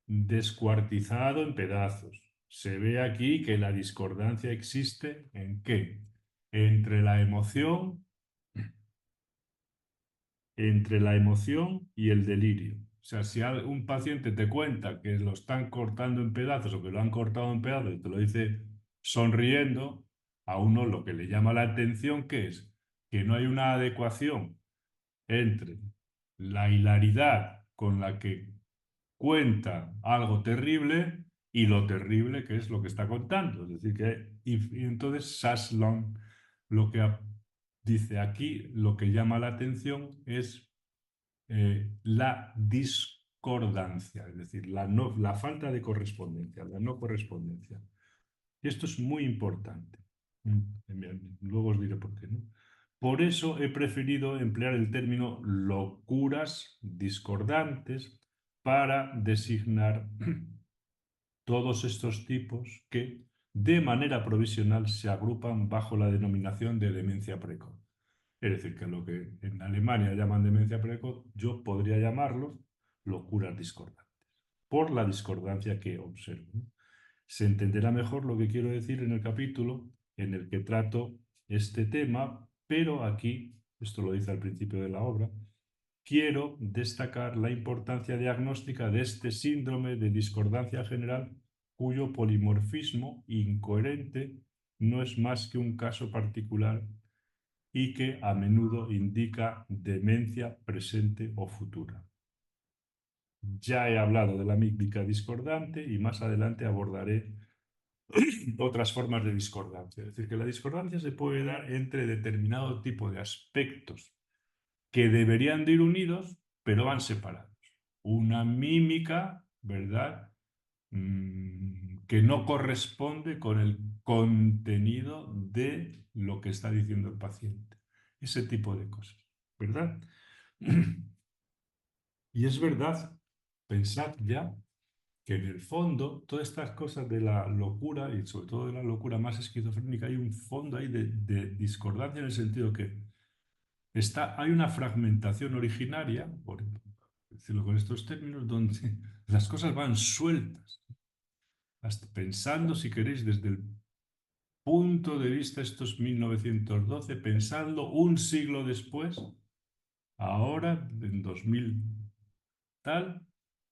descuartizado en pedazos. Se ve aquí que la discordancia existe ¿en qué? Entre la emoción y el delirio. O sea, si un paciente te cuenta que lo están cortando en pedazos o que lo han cortado en pedazos y te lo dice sonriendo, a uno lo que le llama la atención que es que no hay una adecuación entre la hilaridad con la que cuenta algo terrible y lo terrible que es lo que está contando. Es decir, y entonces Sasloon lo que dice aquí, lo que llama la atención es la discordancia, es decir, la falta de correspondencia, la no correspondencia. Y esto es muy importante. Luego os diré por qué, ¿no? Por eso he preferido emplear el término locuras discordantes para designar todos estos tipos que de manera provisional se agrupan bajo la denominación de demencia precoz. Es decir, que lo que en Alemania llaman demencia precoz, yo podría llamarlo locuras discordantes, por la discordancia que observo, ¿no? Se entenderá mejor lo que quiero decir en el capítulo en el que trato este tema, pero aquí, esto lo dice al principio de la obra, quiero destacar la importancia diagnóstica de este síndrome de discordancia general cuyo polimorfismo incoherente no es más que un caso particular y que a menudo indica demencia presente o futura. Ya he hablado de la mímica discordante y más adelante abordaré otras formas de discordancia. Es decir, que la discordancia se puede dar entre determinado tipo de aspectos que deberían de ir unidos, pero van separados. Una mímica, ¿verdad? Que no corresponde con el contenido de lo que está diciendo el paciente. Ese tipo de cosas, ¿verdad? Y es verdad, pensad ya que en el fondo todas estas cosas de la locura y sobre todo de la locura más esquizofrénica hay un fondo ahí de discordancia en el sentido que hay una fragmentación originaria, por decirlo con estos términos, donde las cosas van sueltas, hasta pensando, si queréis, desde el punto de vista, estos 1912, pensando un siglo después, ahora, en 2000 tal,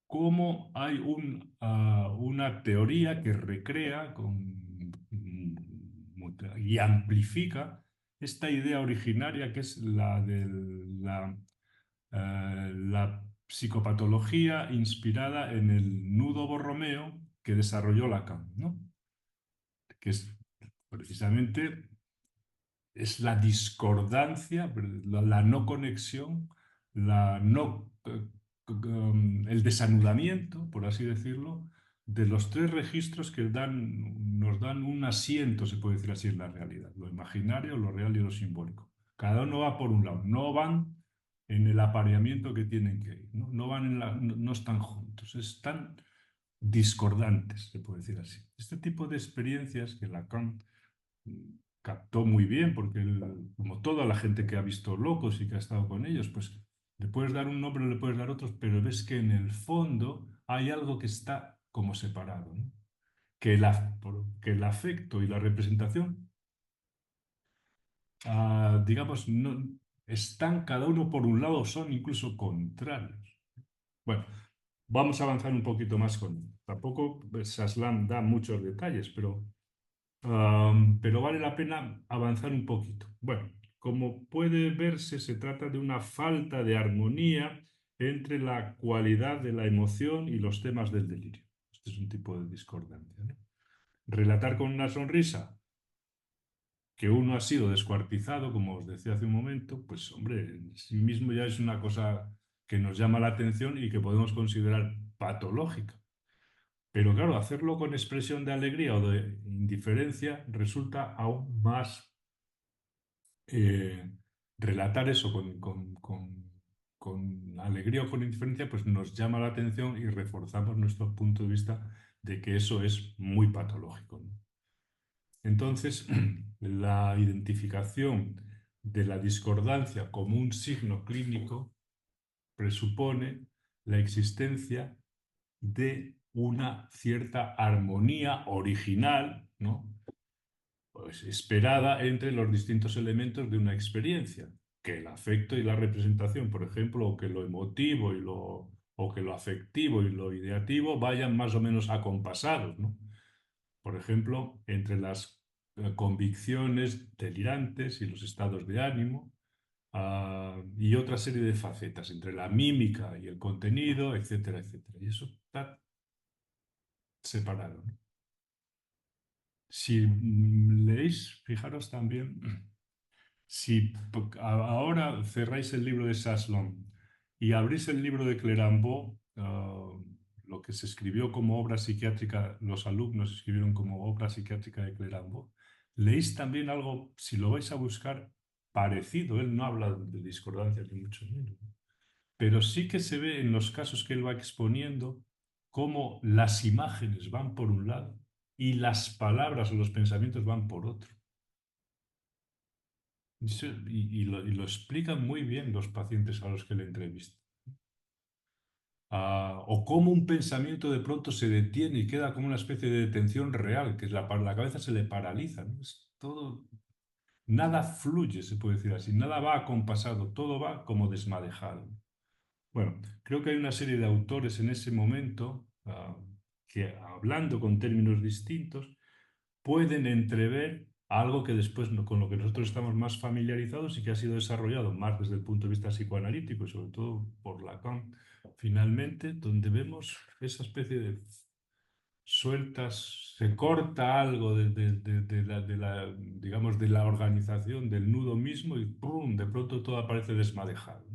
como hay una teoría que recrea y amplifica esta idea originaria que es la de la psicopatología inspirada en el nudo borromeo que desarrolló Lacan, ¿no? Que es precisamente es la discordancia, la no conexión, la no, el desanudamiento, por así decirlo, de los tres registros que nos dan un asiento, se puede decir así, en la realidad: lo imaginario, lo real y lo simbólico. Cada uno va por un lado, no van en el apareamiento que tienen que ir, no, no van no están juntos, están discordantes, se puede decir así. Este tipo de experiencias que Lacan captó muy bien, porque como toda la gente que ha visto locos y que ha estado con ellos, pues le puedes dar un nombre, le puedes dar otros, pero ves que en el fondo hay algo que está como separado, ¿no? Que el afecto y la representación, digamos, no, están cada uno por un lado, son incluso contrarios. Bueno, vamos a avanzar un poquito más con él. Tampoco Saslam da muchos detalles, pero vale la pena avanzar un poquito. Bueno, como puede verse, se trata de una falta de armonía entre la cualidad de la emoción y los temas del delirio. Este es un tipo de discordancia, ¿no? Relatar con una sonrisa que uno ha sido descuartizado, como os decía hace un momento, pues hombre, en sí mismo ya es una cosa que nos llama la atención y que podemos considerar patológica. Pero claro, hacerlo con expresión de alegría o de indiferencia resulta aún más eh, relatar eso con alegría o con indiferencia, pues nos llama la atención y reforzamos nuestro punto de vista de que eso es muy patológico, ¿no? Entonces, la identificación de la discordancia como un signo clínico presupone la existencia de una cierta armonía original, ¿no? Pues esperada entre los distintos elementos de una experiencia, que el afecto y la representación, por ejemplo, o que lo emotivo o que lo afectivo y lo ideativo vayan más o menos acompasados, ¿no? Por ejemplo, entre las convicciones delirantes y los estados de ánimo, y otra serie de facetas, entre la mímica y el contenido, etcétera, etcétera. Y eso está separado, ¿no? Si leéis, fijaros también, si ahora cerráis el libro de Saslon y abrís el libro de Clerambault, lo que se escribió como obra psiquiátrica, los alumnos escribieron como obra psiquiátrica de Clerambault, leéis también algo, si lo vais a buscar, parecido. Él no habla de discordancia ni mucho menos, ¿no? Pero sí que se ve en los casos que él va exponiendo cómo las imágenes van por un lado y las palabras o los pensamientos van por otro. Y lo explican muy bien los pacientes a los que le entrevistan. O cómo un pensamiento de pronto se detiene y queda como una especie de detención real, que la cabeza se le paraliza, ¿no? Es todo. Nada fluye, se puede decir así, nada va acompasado, todo va como desmadejado. Bueno, creo que hay una serie de autores en ese momento que, hablando con términos distintos, pueden entrever algo que después con lo que nosotros estamos más familiarizados y que ha sido desarrollado más desde el punto de vista psicoanalítico y sobre todo por Lacan, finalmente, donde vemos esa especie de sueltas, se corta algo digamos, de la organización, del nudo mismo y ¡pum! De pronto todo aparece desmadejado.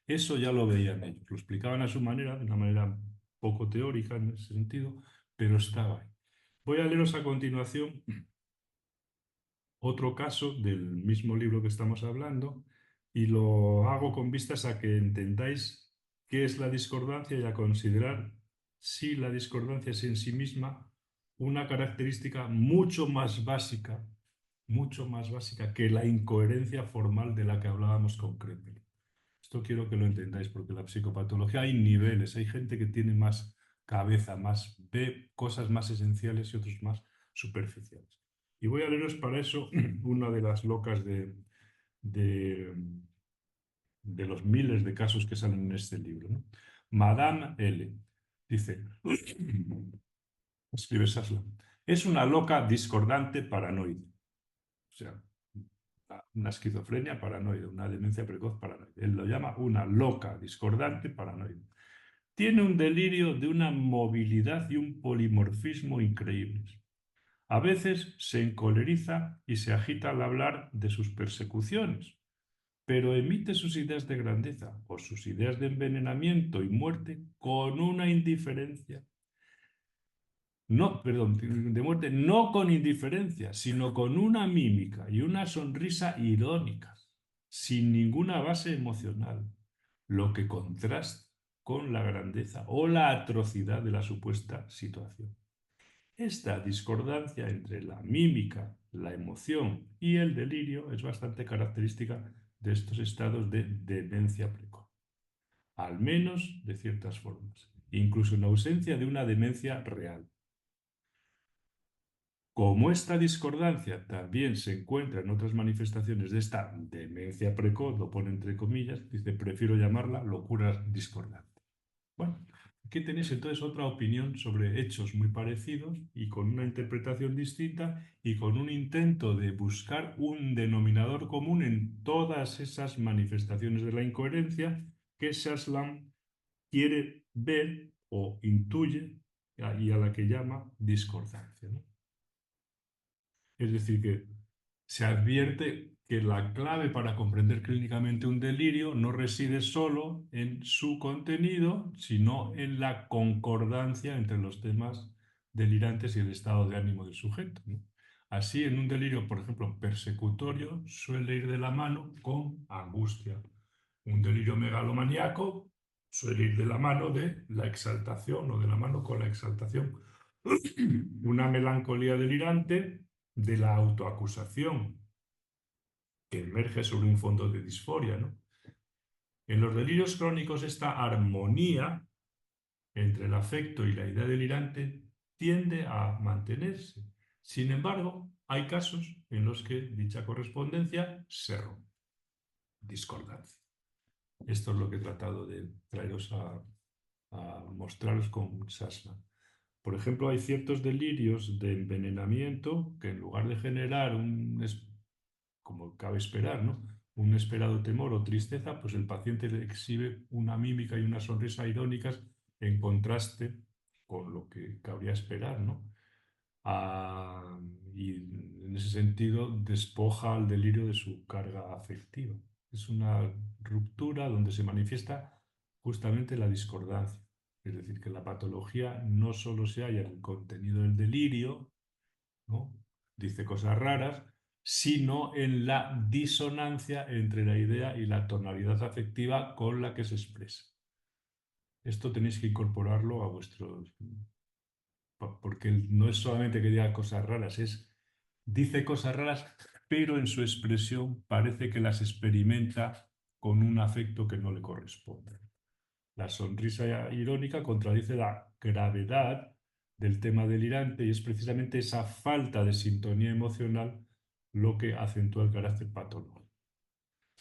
Eso ya lo veían ellos, lo explicaban a su manera, de una manera poco teórica en ese sentido, pero estaba ahí. Voy a leeros a continuación otro caso del mismo libro que estamos hablando y lo hago con vistas a que entendáis qué es la discordancia y a considerar si la discordancia es en sí misma una característica mucho más básica que la incoherencia formal de la que hablábamos con Krepel. Esto quiero que lo entendáis porque la psicopatología hay niveles, hay gente que tiene más cabeza, más ve cosas más esenciales y otros más superficiales. Y voy a leeros para eso una de las locas de, de los miles de casos que salen en este libro, ¿no? Madame L. Dice, escribe Saslan, es una loca discordante paranoide. O sea, una esquizofrenia paranoide, una demencia precoz paranoide. Él lo llama una loca discordante paranoide. Tiene un delirio de una movilidad y un polimorfismo increíbles. A veces se encoleriza y se agita al hablar de sus persecuciones, pero emite sus ideas de grandeza o sus ideas de envenenamiento y muerte con una indiferencia. No, perdón, de muerte, no con indiferencia, sino con una mímica y una sonrisa irónicas, sin ninguna base emocional, lo que contrasta con la grandeza o la atrocidad de la supuesta situación. Esta discordancia entre la mímica, la emoción y el delirio es bastante característica de estos estados de demencia precoz, al menos de ciertas formas, incluso en ausencia de una demencia real. Como esta discordancia también se encuentra en otras manifestaciones de esta demencia precoz, lo pone entre comillas, dice, prefiero llamarla locura discordante. Bueno, aquí tenéis entonces otra opinión sobre hechos muy parecidos y con una interpretación distinta y con un intento de buscar un denominador común en todas esas manifestaciones de la incoherencia que Shaslam quiere ver o intuye y a la que llama discordancia, ¿no? Es decir, que se advierte que la clave para comprender clínicamente un delirio no reside solo en su contenido, sino en la concordancia entre los temas delirantes y el estado de ánimo del sujeto, ¿no? Así, en un delirio, por ejemplo, persecutorio, suele ir de la mano con angustia. Un delirio megalomaníaco suele ir de la mano de la exaltación o de la mano con la exaltación. Una melancolía delirante de la autoacusación que emerge sobre un fondo de disforia, ¿no? En los delirios crónicos, esta armonía entre el afecto y la idea delirante tiende a mantenerse. Sin embargo, hay casos en los que dicha correspondencia se rompe. Discordancia. Esto es lo que he tratado de traeros a mostraros con Sasna. Por ejemplo, hay ciertos delirios de envenenamiento que en lugar de generar como cabe esperar, ¿no? Un esperado temor o tristeza, pues el paciente exhibe una mímica y una sonrisa irónicas en contraste con lo que cabría esperar, ¿no? Ah, y en ese sentido despoja al delirio de su carga afectiva. Es una ruptura donde se manifiesta justamente la discordancia. Es decir, que la patología no solo se halla en el contenido del delirio, ¿no? Dice cosas raras, sino en la disonancia entre la idea y la tonalidad afectiva con la que se expresa. Esto tenéis que incorporarlo a vuestros... porque no es solamente que diga cosas raras, dice cosas raras, pero en su expresión parece que las experimenta con un afecto que no le corresponde. La sonrisa irónica contradice la gravedad del tema delirante y es precisamente esa falta de sintonía emocional lo que acentúa el carácter patológico.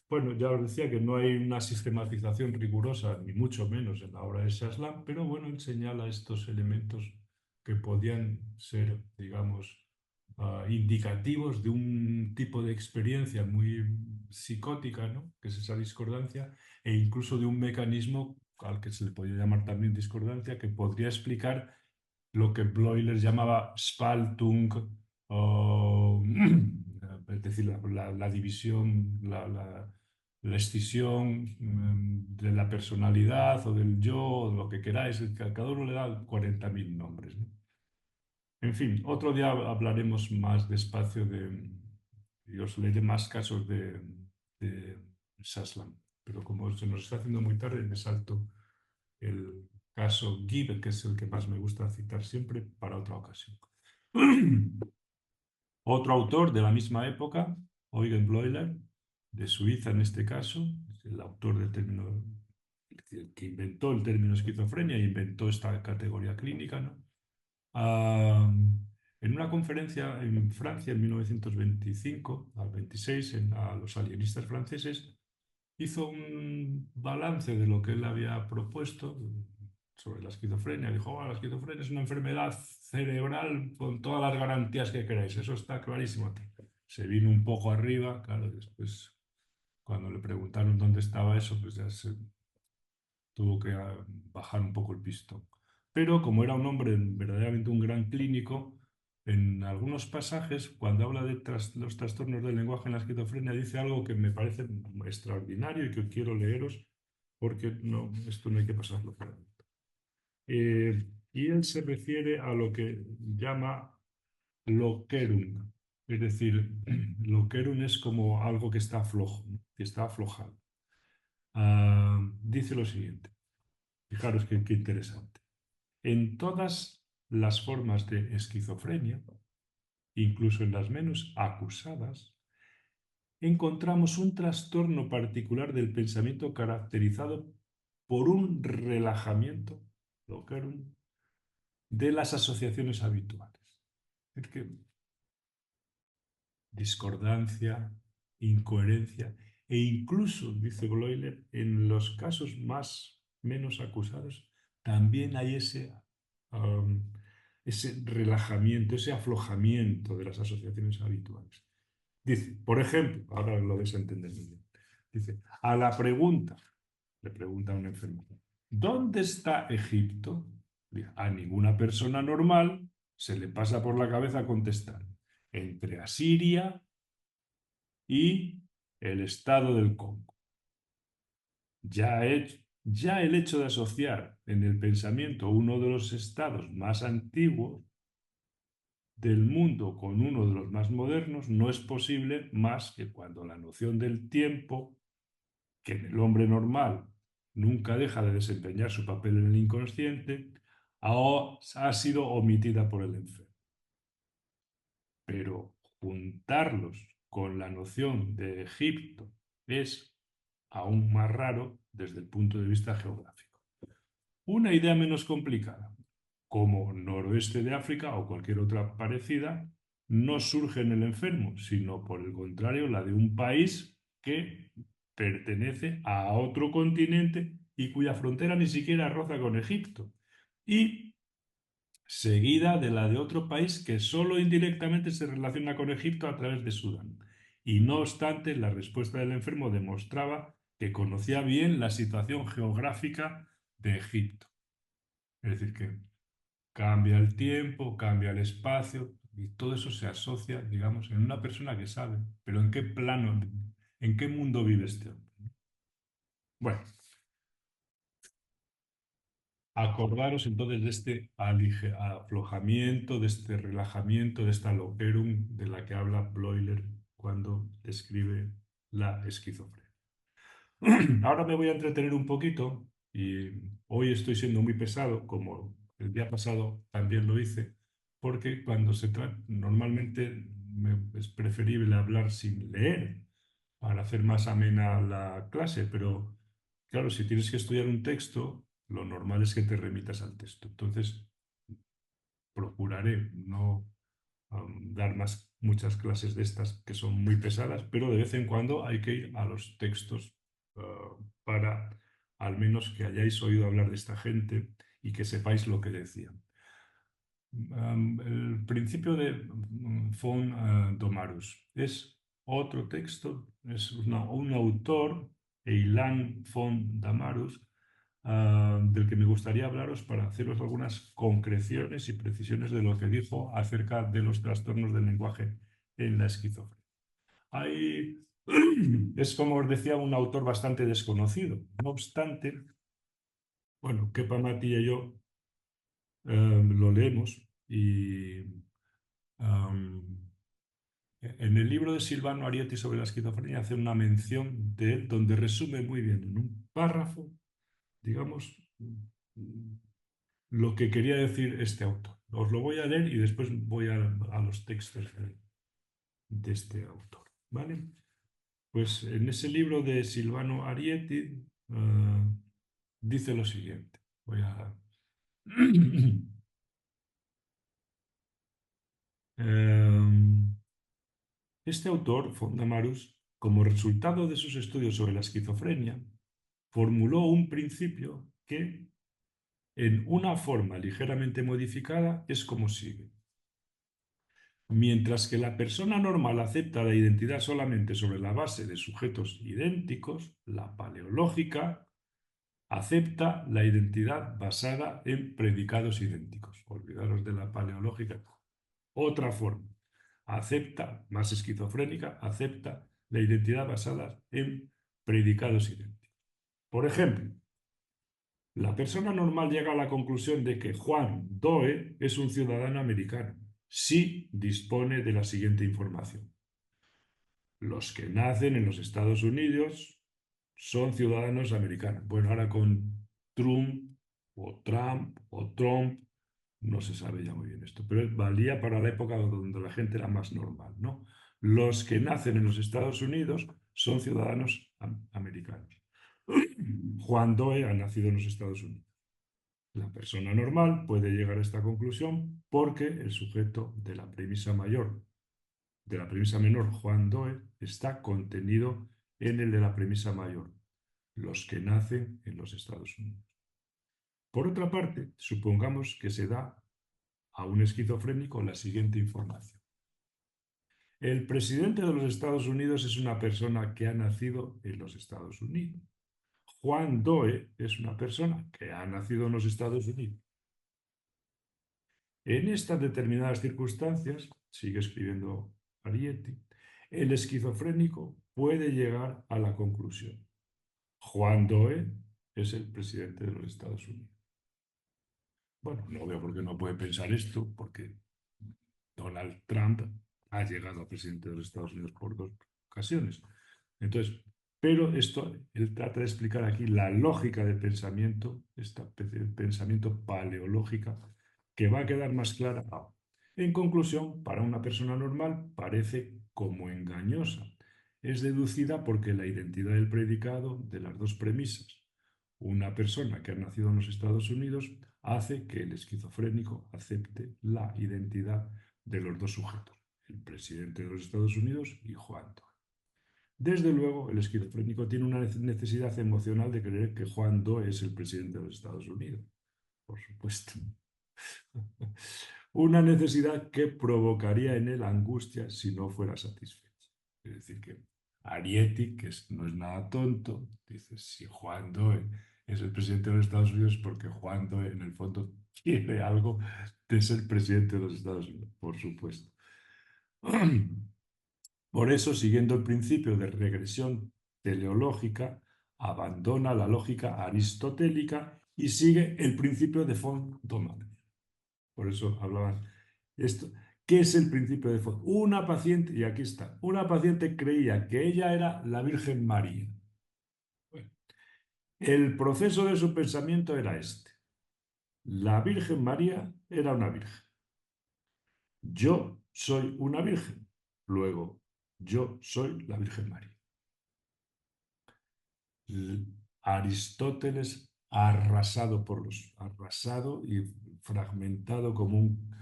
Bueno, ya os decía que no hay una sistematización rigurosa, ni mucho menos en la obra de Shaslam, pero bueno, él señala estos elementos que podían ser, digamos, indicativos de un tipo de experiencia muy psicótica, ¿no? Que es esa discordancia, e incluso de un mecanismo al que se le podría llamar también discordancia, que podría explicar lo que Bloiler llamaba Spaltung, o, es decir, la división, la escisión de la personalidad o del yo, o lo que queráis. Cada uno le da 40.000 nombres, ¿no? En fin, otro día hablaremos más despacio y os leeré más casos de Saslam. Pero como se nos está haciendo muy tarde, me salto el caso Gibbon, que es el que más me gusta citar siempre, para otra ocasión. Otro autor de la misma época, Eugen Bleuler, de Suiza en este caso, es el autor del término, el que inventó el término esquizofrenia e inventó esta categoría clínica, ¿no? Ah, en una conferencia en Francia en 1925 al 26, a los alienistas franceses, hizo un balance de lo que él había propuesto sobre la esquizofrenia. Dijo: "Oh, la esquizofrenia es una enfermedad cerebral con todas las garantías que queráis, eso está clarísimo". Se vino un poco arriba, claro, después cuando le preguntaron dónde estaba eso, pues ya se tuvo que bajar un poco el pistón. Pero como era un hombre verdaderamente un gran clínico, en algunos pasajes, cuando habla de los trastornos del lenguaje en la esquizofrenia, dice algo que me parece extraordinario y que quiero leeros, porque no, esto no hay que pasarlo por alto. Y él se refiere a lo que llama loquerum, es decir, loquerum es como algo que está flojo, ¿no? Que está aflojado. Dice lo siguiente, fijaros qué interesante. En todas las formas de esquizofrenia, incluso en las menos acusadas, encontramos un trastorno particular del pensamiento caracterizado por un relajamiento, loquerum, de las asociaciones habituales. Es que discordancia, incoherencia, e incluso, dice Bloiler, en los casos más menos acusados, también hay ese relajamiento, ese aflojamiento de las asociaciones habituales. Dice, por ejemplo, ahora lo vais a entender muy bien, dice, a la pregunta, le pregunta a un enfermo, ¿dónde está Egipto? A ninguna persona normal se le pasa por la cabeza contestar entre Asiria y el estado del Congo. Ya el hecho de asociar en el pensamiento uno de los estados más antiguos del mundo con uno de los más modernos no es posible más que cuando la noción del tiempo, que en el hombre normal nunca deja de desempeñar su papel en el inconsciente, ha sido omitida por el enfermo. Pero juntarlos con la noción de Egipto es aún más raro desde el punto de vista geográfico. Una idea menos complicada, como noroeste de África o cualquier otra parecida, no surge en el enfermo, sino por el contrario la de un país que pertenece a otro continente y cuya frontera ni siquiera roza con Egipto, y seguida de la de otro país que solo indirectamente se relaciona con Egipto a través de Sudán. Y no obstante, la respuesta del enfermo demostraba que conocía bien la situación geográfica de Egipto. Es decir, que cambia el tiempo, cambia el espacio, y todo eso se asocia, digamos, en una persona que sabe. Pero ¿en qué plano, en qué mundo vive este hombre? Bueno, acordaros entonces de este aflojamiento, de este relajamiento, de esta loquerum de la que habla Bloiler cuando describe la esquizofrenia. Ahora me voy a entretener un poquito y hoy estoy siendo muy pesado, como el día pasado también lo hice, porque cuando se trata, normalmente es preferible hablar sin leer para hacer más amena la clase, pero claro, si tienes que estudiar un texto, lo normal es que te remitas al texto. Entonces, procuraré no dar muchas clases de estas que son muy pesadas, pero de vez en cuando hay que ir a los textos para al menos que hayáis oído hablar de esta gente y que sepáis lo que decían. El principio de von Domarus es otro texto, es un autor, Eilan von Domarus, del que me gustaría hablaros para haceros algunas concreciones y precisiones de lo que dijo acerca de los trastornos del lenguaje en la esquizofrenia. Hay, es, como os decía, un autor bastante desconocido. No obstante, bueno, Kepa Mati y yo lo leemos y en el libro de Silvano Arietti sobre la esquizofrenia hace una mención de él donde resume muy bien en un párrafo, digamos, lo que quería decir este autor. Os lo voy a leer y después voy a los textos de este autor, ¿vale? Pues en ese libro de Silvano Arietti dice lo siguiente. Voy a... Este autor, Fondamarus, como resultado de sus estudios sobre la esquizofrenia, formuló un principio que, en una forma ligeramente modificada, es como sigue. Mientras que la persona normal acepta la identidad solamente sobre la base de sujetos idénticos, la paleológica acepta la identidad basada en predicados idénticos. Olvidaros de la paleológica. Otra forma, acepta, más esquizofrénica, acepta la identidad basada en predicados idénticos. Por ejemplo, la persona normal llega a la conclusión de que Juan Doe es un ciudadano americano si dispone de la siguiente información. Los que nacen en los Estados Unidos son ciudadanos americanos. Bueno, ahora con Trump, no se sabe ya muy bien esto, pero valía para la época donde la gente era más normal, ¿no? Los que nacen en los Estados Unidos son ciudadanos americanos. Juan Doe ha nacido en los Estados Unidos. La persona normal puede llegar a esta conclusión porque el sujeto de la premisa mayor, de la premisa menor, Juan Doe, está contenido en el de la premisa mayor, los que nacen en los Estados Unidos. Por otra parte, supongamos que se da a un esquizofrénico la siguiente información. El presidente de los Estados Unidos es una persona que ha nacido en los Estados Unidos. Juan Doe es una persona que ha nacido en los Estados Unidos. En estas determinadas circunstancias, sigue escribiendo Arietti, el esquizofrénico puede llegar a la conclusión. Juan Doe es el presidente de los Estados Unidos. Bueno, no veo por qué no puede pensar esto, porque Donald Trump ha llegado a presidente de los Estados Unidos por 2 ocasiones. Entonces, pero esto, él trata de explicar aquí la lógica de pensamiento, esta especie de pensamiento paleológica, que va a quedar más clara ahora. En conclusión, para una persona normal parece como engañosa. Es deducida porque la identidad del predicado de las dos premisas, una persona que ha nacido en los Estados Unidos, hace que el esquizofrénico acepte la identidad de los dos sujetos, el presidente de los Estados Unidos y Juan Doe. Desde luego, el esquizofrénico tiene una necesidad emocional de creer que Juan Doe es el presidente de los Estados Unidos, por supuesto. Una necesidad que provocaría en él angustia si no fuera satisfecha. Es decir, que Arietti, que no es nada tonto, dice, si Juan Doe es el presidente de los Estados Unidos, porque Juan Doe en el fondo quiere algo de ser presidente de los Estados Unidos, por supuesto. Por eso, siguiendo el principio de regresión teleológica, abandona la lógica aristotélica y sigue el principio de von Neumann. Por eso hablaban esto. ¿Qué es el principio de von? Una paciente, y aquí está, una paciente creía que ella era la Virgen María. Bueno, el proceso de su pensamiento era este. La Virgen María era una virgen. Yo soy una virgen. Luego, yo soy la Virgen María. Aristóteles arrasado y fragmentado como un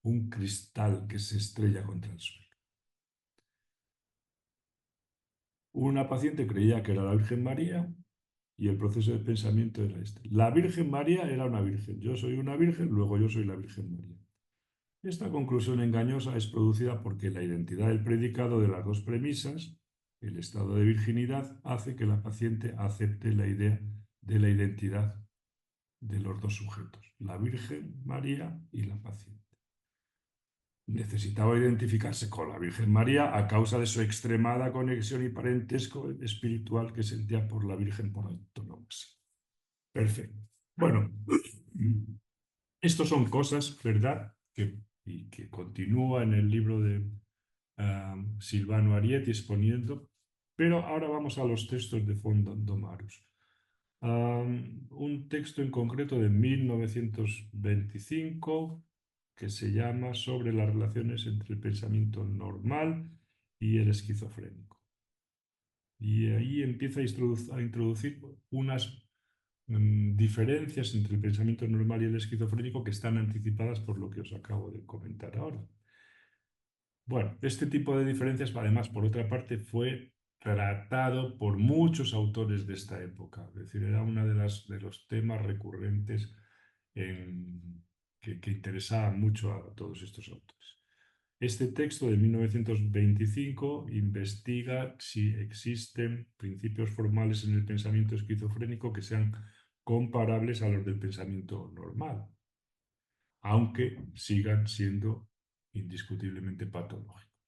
un cristal que se estrella contra el suelo. Una paciente creía que era la Virgen María y el proceso de pensamiento era este. La Virgen María era una virgen. Yo soy una virgen, luego yo soy la Virgen María. Esta conclusión engañosa es producida porque la identidad del predicado de las dos premisas, el estado de virginidad, hace que la paciente acepte la idea de la identidad de los dos sujetos, la Virgen María y la paciente. Necesitaba identificarse con la Virgen María a causa de su extremada conexión y parentesco espiritual que sentía por la Virgen por antonomasia. Perfecto. Bueno, estos son cosas, ¿verdad? Y que continúa en el libro de Silvano Arieti exponiendo, pero ahora vamos a los textos de Fondomarus. Un texto en concreto de 1925 que se llama Sobre las relaciones entre el pensamiento normal y el esquizofrénico. Y ahí empieza a introducir unas diferencias entre el pensamiento normal y el esquizofrénico que están anticipadas por lo que os acabo de comentar ahora. Bueno, este tipo de diferencias, además, por otra parte, fue tratado por muchos autores de esta época. Es decir, era uno de los temas recurrentes que interesaban mucho a todos estos autores. Este texto de 1925 investiga si existen principios formales en el pensamiento esquizofrénico que sean comparables a los del pensamiento normal, aunque sigan siendo indiscutiblemente patológicos.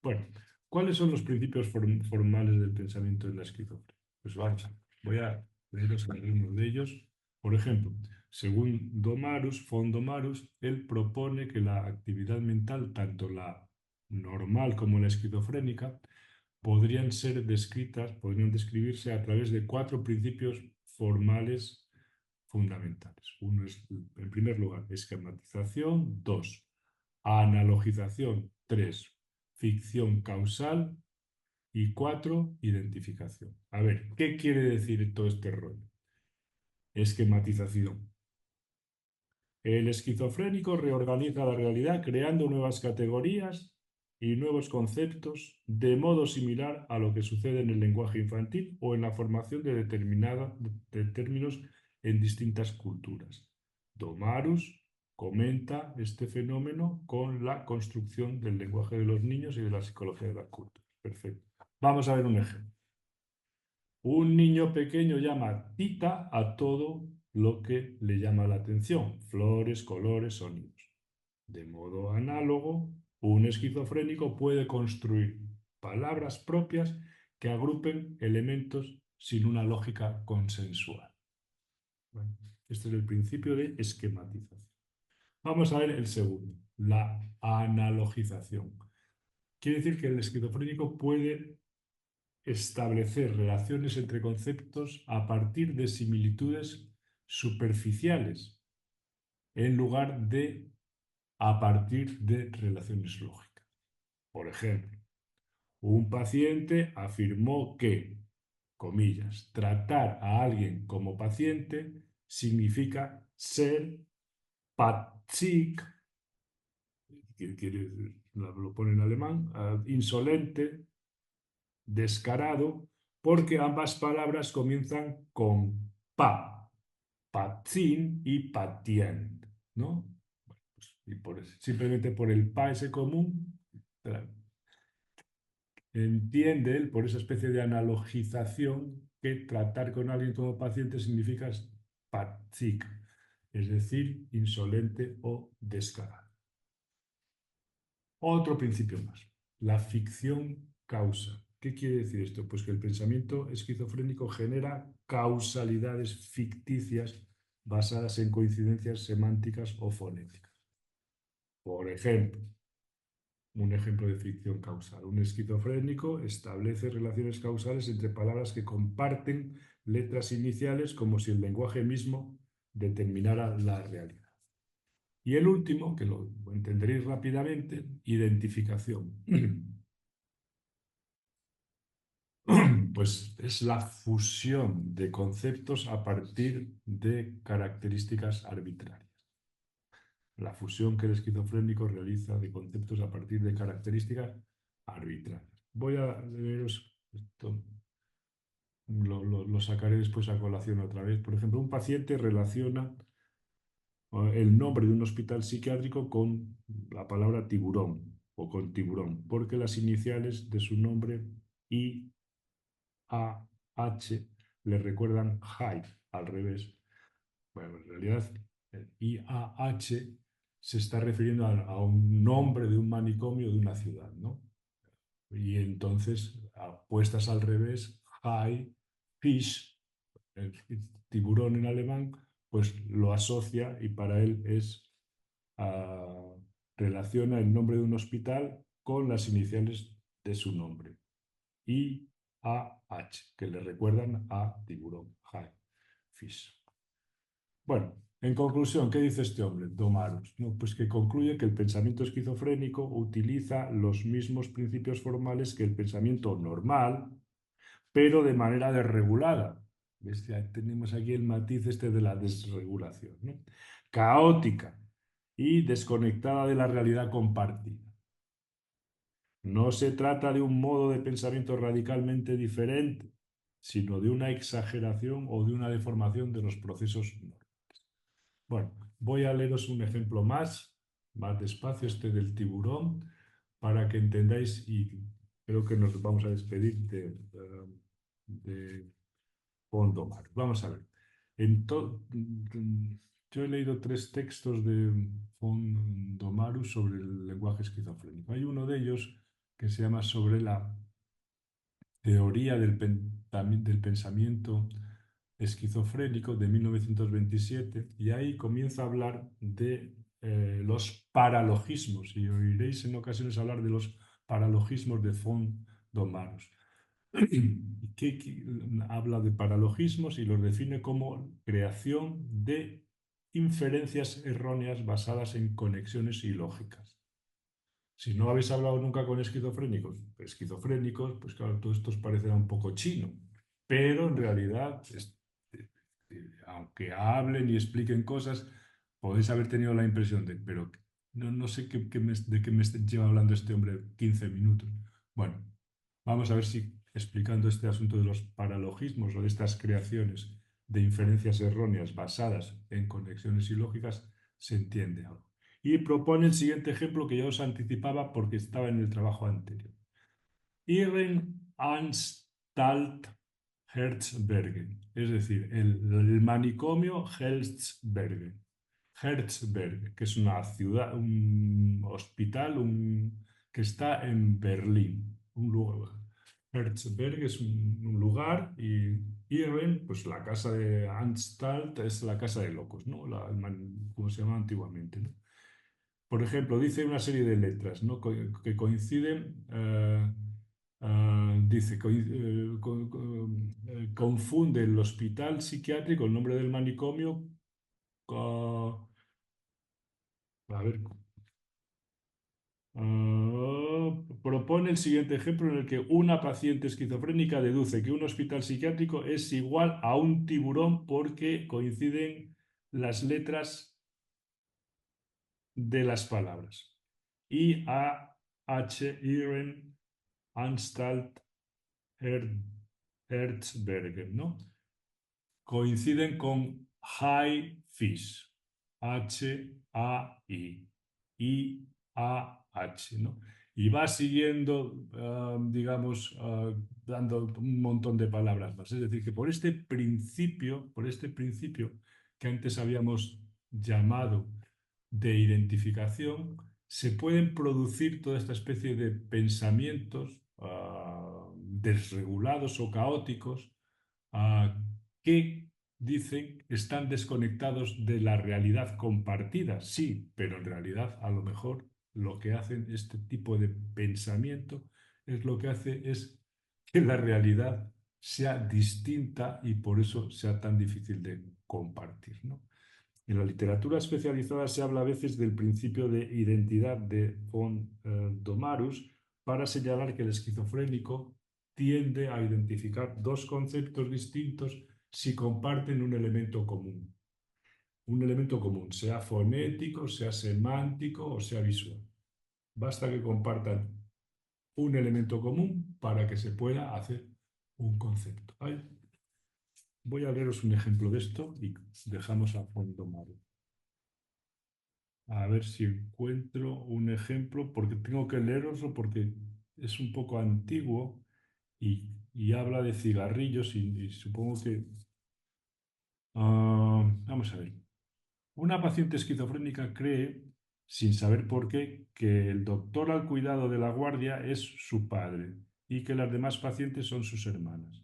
Bueno, ¿cuáles son los principios formales del pensamiento en la esquizofrenia? Pues vamos, voy a leeros algunos de ellos. Por ejemplo, según Fondomarus, él propone que la actividad mental, tanto la normal como la esquizofrénica, podrían describirse a través de cuatro principios formales fundamentales. Uno es, en primer lugar, esquematización; dos, analogización; tres, ficción causal; y cuatro, identificación. A ver, ¿qué quiere decir todo este rollo? Esquematización. El esquizofrénico reorganiza la realidad creando nuevas categorías y nuevos conceptos de modo similar a lo que sucede en el lenguaje infantil o en la formación de términos en distintas culturas. Domarus comenta este fenómeno con la construcción del lenguaje de los niños y de la psicología de la cultura. Perfecto. Vamos a ver un ejemplo. Un niño pequeño llama tita a todo lo que le llama la atención: flores, colores, sonidos. De modo análogo, un esquizofrénico puede construir palabras propias que agrupen elementos sin una lógica consensual. Bueno, este es el principio de esquematización. Vamos a ver el segundo, la analogización. Quiere decir que el esquizofrénico puede establecer relaciones entre conceptos a partir de similitudes superficiales, en lugar de a partir de relaciones lógicas. Por ejemplo, un paciente afirmó que, comillas, tratar a alguien como paciente significa ser patzig, lo pone en alemán, insolente, descarado, porque ambas palabras comienzan con pa, patzin y patient, ¿no? Bueno, pues, simplemente por el pa ese común, entiende él, por esa especie de analogización, que tratar con alguien como paciente significa patzik, es decir, insolente o descarado. Otro principio más, la ficción causa. ¿Qué quiere decir esto? Pues que el pensamiento esquizofrénico genera causalidades ficticias basadas en coincidencias semánticas o fonéticas. Por ejemplo, un ejemplo de ficción causal. Un esquizofrénico establece relaciones causales entre palabras que comparten letras iniciales, como si el lenguaje mismo determinara la realidad. Y el último, que lo entenderéis rápidamente, identificación. Pues es la fusión de conceptos a partir de características arbitrarias. la fusión que el esquizofrénico realiza de conceptos a partir de características arbitrarias. Voy a leeros esto, lo sacaré después a colación otra vez. Por ejemplo, un paciente relaciona el nombre de un hospital psiquiátrico con la palabra tiburón o con tiburón, porque las iniciales de su nombre IAH le recuerdan Hyde, al revés. Bueno, en realidad el IAH se está refiriendo a un nombre de un manicomio de una ciudad, ¿no? Y entonces, puestas al revés, High Fish, el tiburón en alemán, pues lo asocia y para él es, ah, relaciona el nombre de un hospital con las iniciales de su nombre, IAH, que le recuerdan a tiburón, High Fish. Bueno, en conclusión, ¿qué dice este hombre, Domarus? No, pues que concluye que el pensamiento esquizofrénico utiliza los mismos principios formales que el pensamiento normal, pero de manera desregulada. ¿Ves? Ya tenemos aquí el matiz este de la desregulación, ¿no? Caótica y desconectada de la realidad compartida. No se trata de un modo de pensamiento radicalmente diferente, sino de una exageración o de una deformación de los procesos normales. Bueno, voy a leeros un ejemplo más despacio, este del tiburón, para que entendáis y creo que nos vamos a despedir de Gondomar. Vamos a ver. En to- yo he leído tres textos de Gondomarus sobre el lenguaje esquizofrénico. Hay uno de ellos que se llama Sobre la teoría del pensamiento esquizofrénico de 1927 y ahí comienza a hablar de los paralogismos y oiréis en ocasiones hablar de los paralogismos de von Domarus. Que habla de paralogismos y los define como creación de inferencias erróneas basadas en conexiones ilógicas. Si no habéis hablado nunca con esquizofrénicos, pues claro, todo esto os parecerá un poco chino, pero en realidad, aunque hablen y expliquen cosas, podéis haber tenido la impresión de, pero no sé de qué me lleva hablando este hombre 15 minutos. Bueno, vamos a ver si explicando este asunto de los paralogismos o de estas creaciones de inferencias erróneas basadas en conexiones ilógicas se entiende algo. Y propone el siguiente ejemplo que ya os anticipaba porque estaba en el trabajo anterior. Irrenanstalt Herzbergen, es decir, el manicomio Herzbergen. Herzberg, que es una ciudad, un hospital que está en Berlín, un lugar. Herzberg es un lugar y Irren, pues la casa de Anstalt es la casa de locos, ¿no? Como se llama antiguamente, ¿no? Por ejemplo, dice una serie de letras, ¿no? Que coinciden, dice, confunde el hospital psiquiátrico, el nombre del manicomio, a ver, propone el siguiente ejemplo en el que una paciente esquizofrénica deduce que un hospital psiquiátrico es igual a un tiburón porque coinciden las letras de las palabras. IAH, Iren, Anstalt, Herzbergen, ¿no? Coinciden con High Fish, H-A-I, I-A-H, ¿no? Y va siguiendo, digamos, dando un montón de palabras más. Es decir, que por este principio que antes habíamos llamado de identificación, se pueden producir toda esta especie de pensamientos desregulados o caóticos que dicen están desconectados de la realidad compartida. Sí, pero en realidad a lo mejor lo que hacen este tipo de pensamiento es lo que hace es que la realidad sea distinta y por eso sea tan difícil de compartir, ¿no? En la literatura especializada se habla a veces del principio de identidad de von Domarus para señalar que el esquizofrénico tiende a identificar dos conceptos distintos si comparten un elemento común. un elemento común, sea fonético, sea semántico o sea visual. Basta que compartan un elemento común para que se pueda hacer un concepto. ¿Vale? Voy a leeros un ejemplo de esto y dejamos a fondo malo. A ver si encuentro un ejemplo, porque tengo que leeroslo porque es un poco antiguo y habla de cigarrillos y supongo que... vamos a ver. Una paciente esquizofrénica cree, sin saber por qué, que el doctor al cuidado de la guardia es su padre y que las demás pacientes son sus hermanas.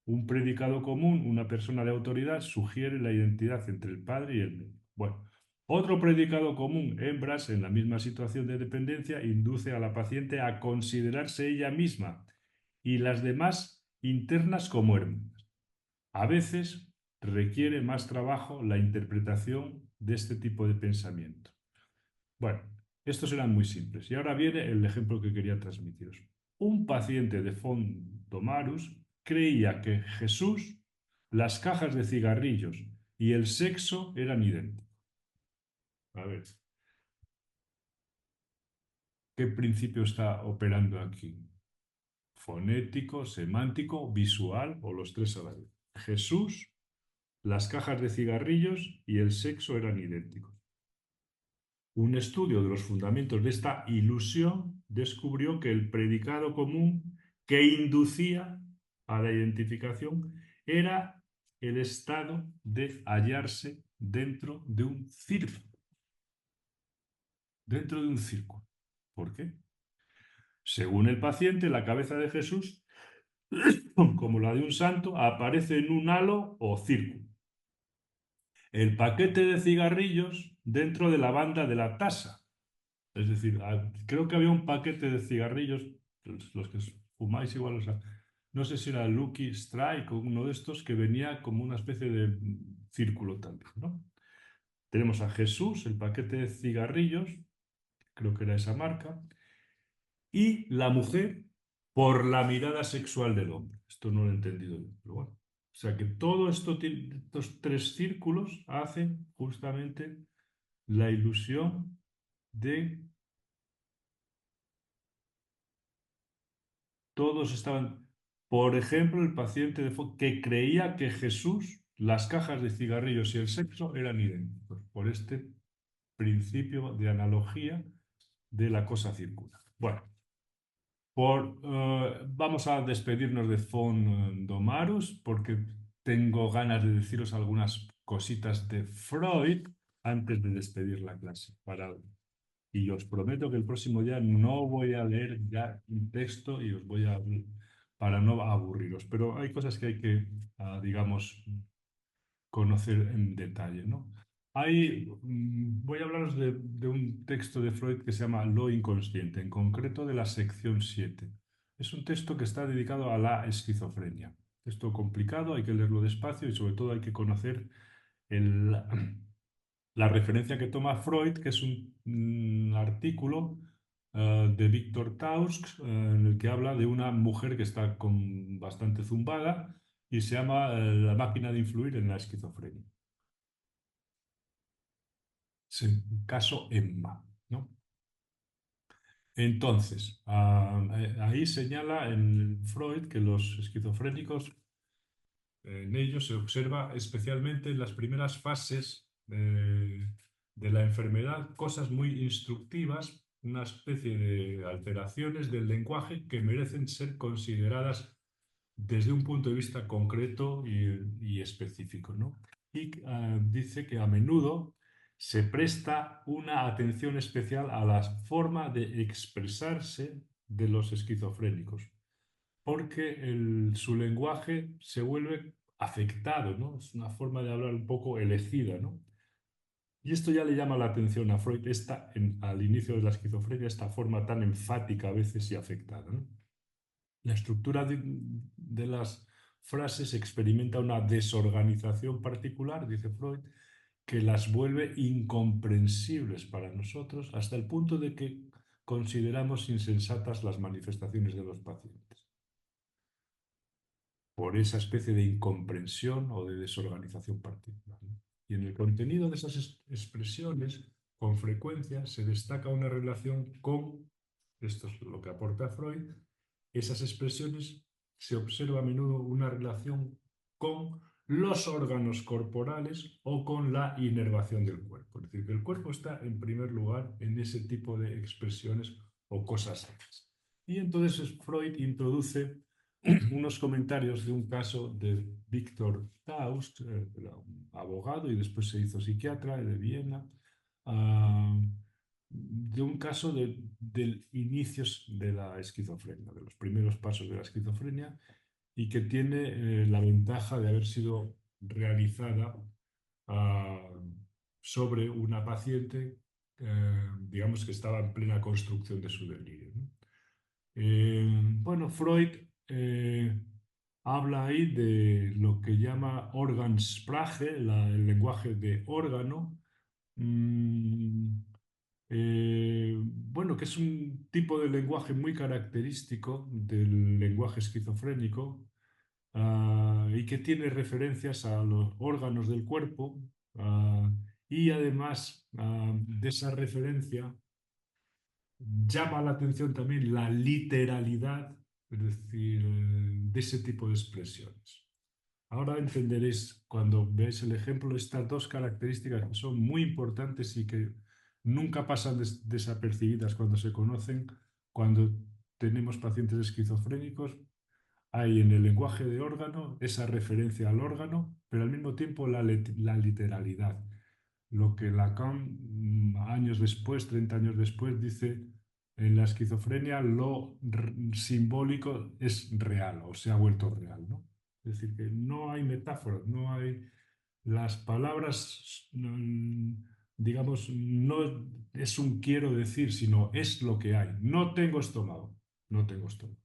Un predicado común, una persona de autoridad, sugiere la identidad entre el padre y el médico. Bueno, otro predicado común, hembras en la misma situación de dependencia, induce a la paciente a considerarse ella misma y las demás internas como hermanas. A veces requiere más trabajo la interpretación de este tipo de pensamiento. Bueno, estos eran muy simples. Y ahora viene el ejemplo que quería transmitiros. Un paciente de Fondomarus creía que Jesús, las cajas de cigarrillos y el sexo eran idénticos. A ver, ¿qué principio está operando aquí? ¿Fonético, semántico, visual o los tres a la vez? Jesús, las cajas de cigarrillos y el sexo eran idénticos. Un estudio de los fundamentos de esta ilusión descubrió que el predicado común que inducía a la identificación era el estado de hallarse dentro de un círculo. Dentro de un círculo. ¿Por qué? Según el paciente, la cabeza de Jesús, como la de un santo, aparece en un halo o círculo. El paquete de cigarrillos dentro de la banda de la tasa. Es decir, creo que había un paquete de cigarrillos, los que fumáis igual, o sea, no sé si era Lucky Strike o uno de estos que venía como una especie de círculo también, ¿no? Tenemos a Jesús, el paquete de cigarrillos, creo que era esa marca, y la mujer por la mirada sexual del hombre. Esto no lo he entendido yo, pero bueno. O sea que todo esto, estos tres círculos hacen justamente la ilusión de todos estaban, por ejemplo, el paciente que creía que Jesús, las cajas de cigarrillos y el sexo eran idénticos, por este principio de analogía de la cosa circular. Bueno, vamos a despedirnos de Fondomarus porque tengo ganas de deciros algunas cositas de Freud antes de despedir la clase para hoy. Y os prometo que el próximo día no voy a leer ya un texto y os voy a para no aburriros. Pero hay cosas que hay que, digamos, conocer en detalle, ¿no? Voy a hablaros de un texto de Freud que se llama Lo inconsciente, en concreto de la sección 7. Es un texto que está dedicado a la esquizofrenia. Texto complicado, hay que leerlo despacio y sobre todo hay que conocer el, la referencia que toma Freud, que es un artículo de Víctor Tausk, en el que habla de una mujer que está bastante zumbada y se llama La máquina de influir en la esquizofrenia. Sí, caso Emma, ¿no? Entonces, ahí señala en Freud que los esquizofrénicos, en ellos se observa especialmente en las primeras fases de la enfermedad cosas muy instructivas, una especie de alteraciones del lenguaje que merecen ser consideradas desde un punto de vista concreto y específico, ¿no? Y dice que a menudo se presta una atención especial a la forma de expresarse de los esquizofrénicos porque su lenguaje se vuelve afectado, ¿no? Es una forma de hablar un poco elegida, ¿no? Y esto ya le llama la atención a Freud, al inicio de la esquizofrenia, esta forma tan enfática a veces y afectada, ¿no? La estructura de las frases experimenta una desorganización particular, dice Freud, que las vuelve incomprensibles para nosotros hasta el punto de que consideramos insensatas las manifestaciones de los pacientes, por esa especie de incomprensión o de desorganización particular, ¿no? Y en el contenido de esas expresiones, con frecuencia se destaca una relación con, esto es lo que aporta Freud, esas expresiones se observa a menudo una relación con los órganos corporales o con la inervación del cuerpo. Es decir, que el cuerpo está en primer lugar en ese tipo de expresiones o cosas hechas. Y entonces Freud introduce unos comentarios de un caso de Víctor Taust, era un abogado y después se hizo psiquiatra de Viena, ah, de un caso del inicios de la esquizofrenia, de los primeros pasos de la esquizofrenia, y que tiene la ventaja de haber sido realizada ah, sobre una paciente, digamos que estaba en plena construcción de su delirio, ¿no? Bueno, Freud habla ahí de lo que llama Organsprache, el lenguaje de órgano. Mm, bueno, que es un tipo de lenguaje muy característico del lenguaje esquizofrénico, y que tiene referencias a los órganos del cuerpo, ah, y además de esa referencia llama la atención también la literalidad, es decir, de ese tipo de expresiones. Ahora entenderéis cuando veáis el ejemplo estas dos características que son muy importantes y que nunca pasan desapercibidas cuando se conocen, cuando tenemos pacientes esquizofrénicos. Hay en el lenguaje de órgano esa referencia al órgano, pero al mismo tiempo la literalidad. Lo que Lacan, años después, 30 años después, dice en la esquizofrenia, lo simbólico es real o se ha vuelto real, ¿no? Es decir, que no hay metáforas, no hay las palabras, digamos, no es un quiero decir, sino es lo que hay. No tengo estómago, no tengo estómago.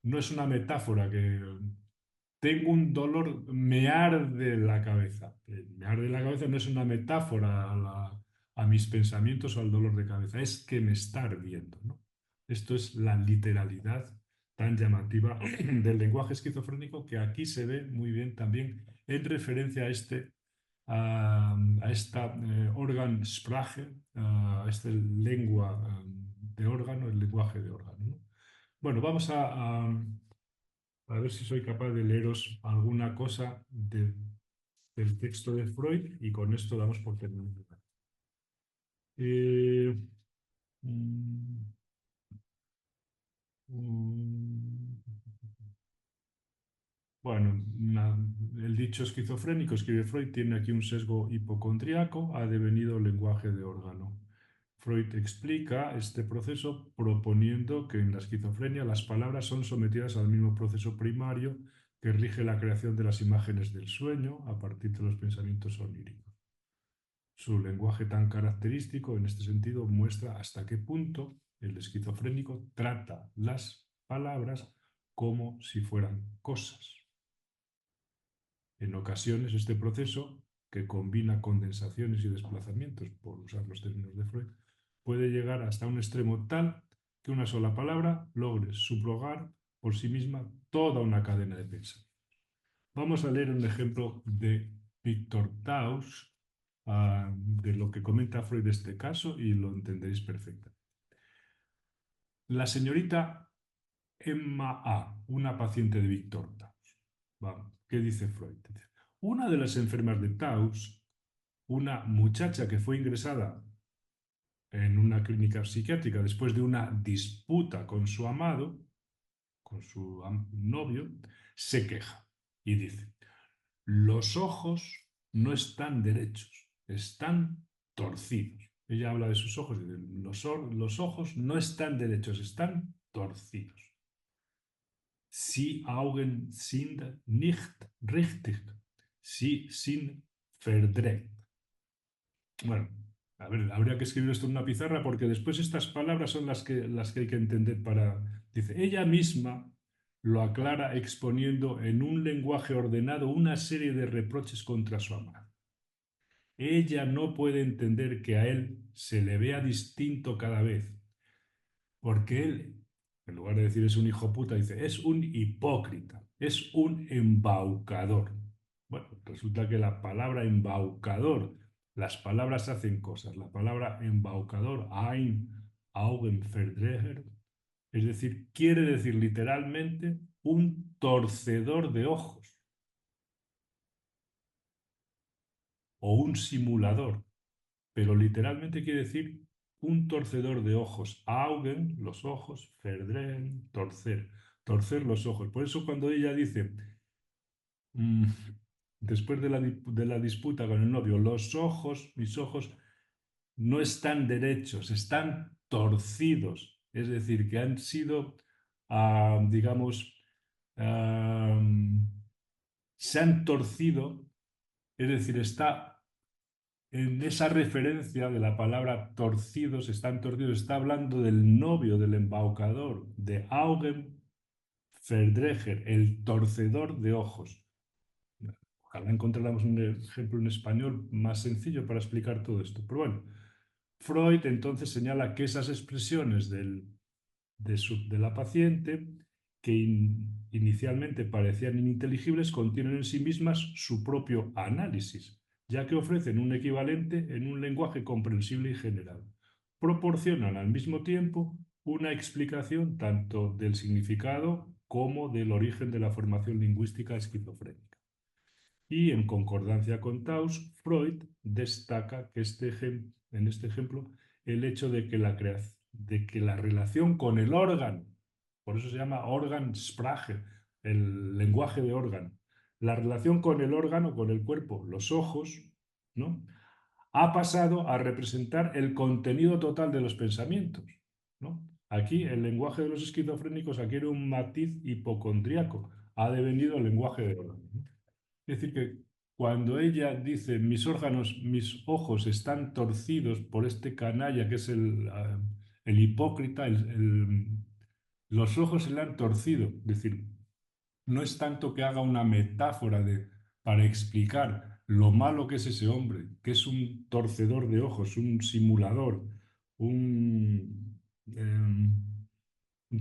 No es una metáfora que tengo un dolor, me arde la cabeza. Me arde la cabeza no es una metáfora a mis pensamientos o al dolor de cabeza, es que me está ardiendo, ¿no? Esto es la literalidad tan llamativa del lenguaje esquizofrénico que aquí se ve muy bien también en referencia a esta Organsprache, a esta lengua de órgano, el lenguaje de órgano, ¿no? Bueno, vamos a ver si soy capaz de leeros alguna cosa del texto de Freud y con esto damos por terminado. Eh, mm, mm, bueno, el dicho esquizofrénico, escribe Freud, tiene aquí un sesgo hipocondriaco, ha devenido lenguaje de órgano. Freud explica este proceso proponiendo que en la esquizofrenia las palabras son sometidas al mismo proceso primario que rige la creación de las imágenes del sueño a partir de los pensamientos oníricos. Su lenguaje tan característico en este sentido muestra hasta qué punto el esquizofrénico trata las palabras como si fueran cosas. En ocasiones este proceso, que combina condensaciones y desplazamientos, por usar los términos de Freud, puede llegar hasta un extremo tal que una sola palabra logre subrogar por sí misma toda una cadena de pensamientos. Vamos a leer un ejemplo de Victor Taus, de lo que comenta Freud de este caso y lo entenderéis perfectamente. La señorita Emma A., una paciente de Victor Taus. Vamos, ¿qué dice Freud? Una de las enfermas de Taus, una muchacha que fue ingresada en una clínica psiquiátrica después de una disputa con su amado, con su novio, se queja y dice: los ojos no están derechos, están torcidos. Ella habla de sus ojos y dice: los ojos no están derechos, están torcidos. Sie Augen sind nicht richtig, sie sind verdreht. Bueno, a ver, habría que escribir esto en una pizarra porque después estas palabras son las que hay que entender para... Dice, ella misma lo aclara exponiendo en un lenguaje ordenado una serie de reproches contra su amado. Ella no puede entender que a él se le vea distinto cada vez, porque él, en lugar de decir es un hijo puta, dice es un hipócrita, es un embaucador. Bueno, resulta que la palabra embaucador, las palabras hacen cosas. La palabra embaucador, ein, Augen, verdreher, es decir, quiere decir literalmente un torcedor de ojos o un simulador, pero literalmente quiere decir un torcedor de ojos. Augen, los ojos, verdrehen, torcer, torcer los ojos. Por eso cuando ella dice, mm, después de la disputa con el novio, los ojos, mis ojos, no están derechos, están torcidos. Es decir, que han sido, digamos, ah, se han torcido, es decir, está en esa referencia de la palabra torcidos, están torcidos, está hablando del novio, del embaucador, de Augen Verdrecher, el torcedor de ojos. Ojalá encontráramos un ejemplo en español más sencillo para explicar todo esto. Pero bueno, Freud entonces señala que esas expresiones de la paciente, que inicialmente parecían ininteligibles, contienen en sí mismas su propio análisis, ya que ofrecen un equivalente en un lenguaje comprensible y general. Proporcionan al mismo tiempo una explicación tanto del significado como del origen de la formación lingüística esquizofrénica. Y en concordancia con Taus, Freud destaca que en este ejemplo el hecho de que la relación con el órgano, por eso se llama Organsprache, el lenguaje de órgano, la relación con el órgano, con el cuerpo, los ojos, ¿no? Ha pasado a representar el contenido total de los pensamientos, ¿no? Aquí el lenguaje de los esquizofrénicos adquiere un matiz hipocondríaco, ha devenido el lenguaje de órgano, ¿no? Es decir, que cuando ella dice mis órganos, mis ojos están torcidos por este canalla que es el hipócrita, los ojos se le han torcido. Es decir, no es tanto que haga una metáfora para explicar lo malo que es ese hombre, que es un torcedor de ojos, un simulador, un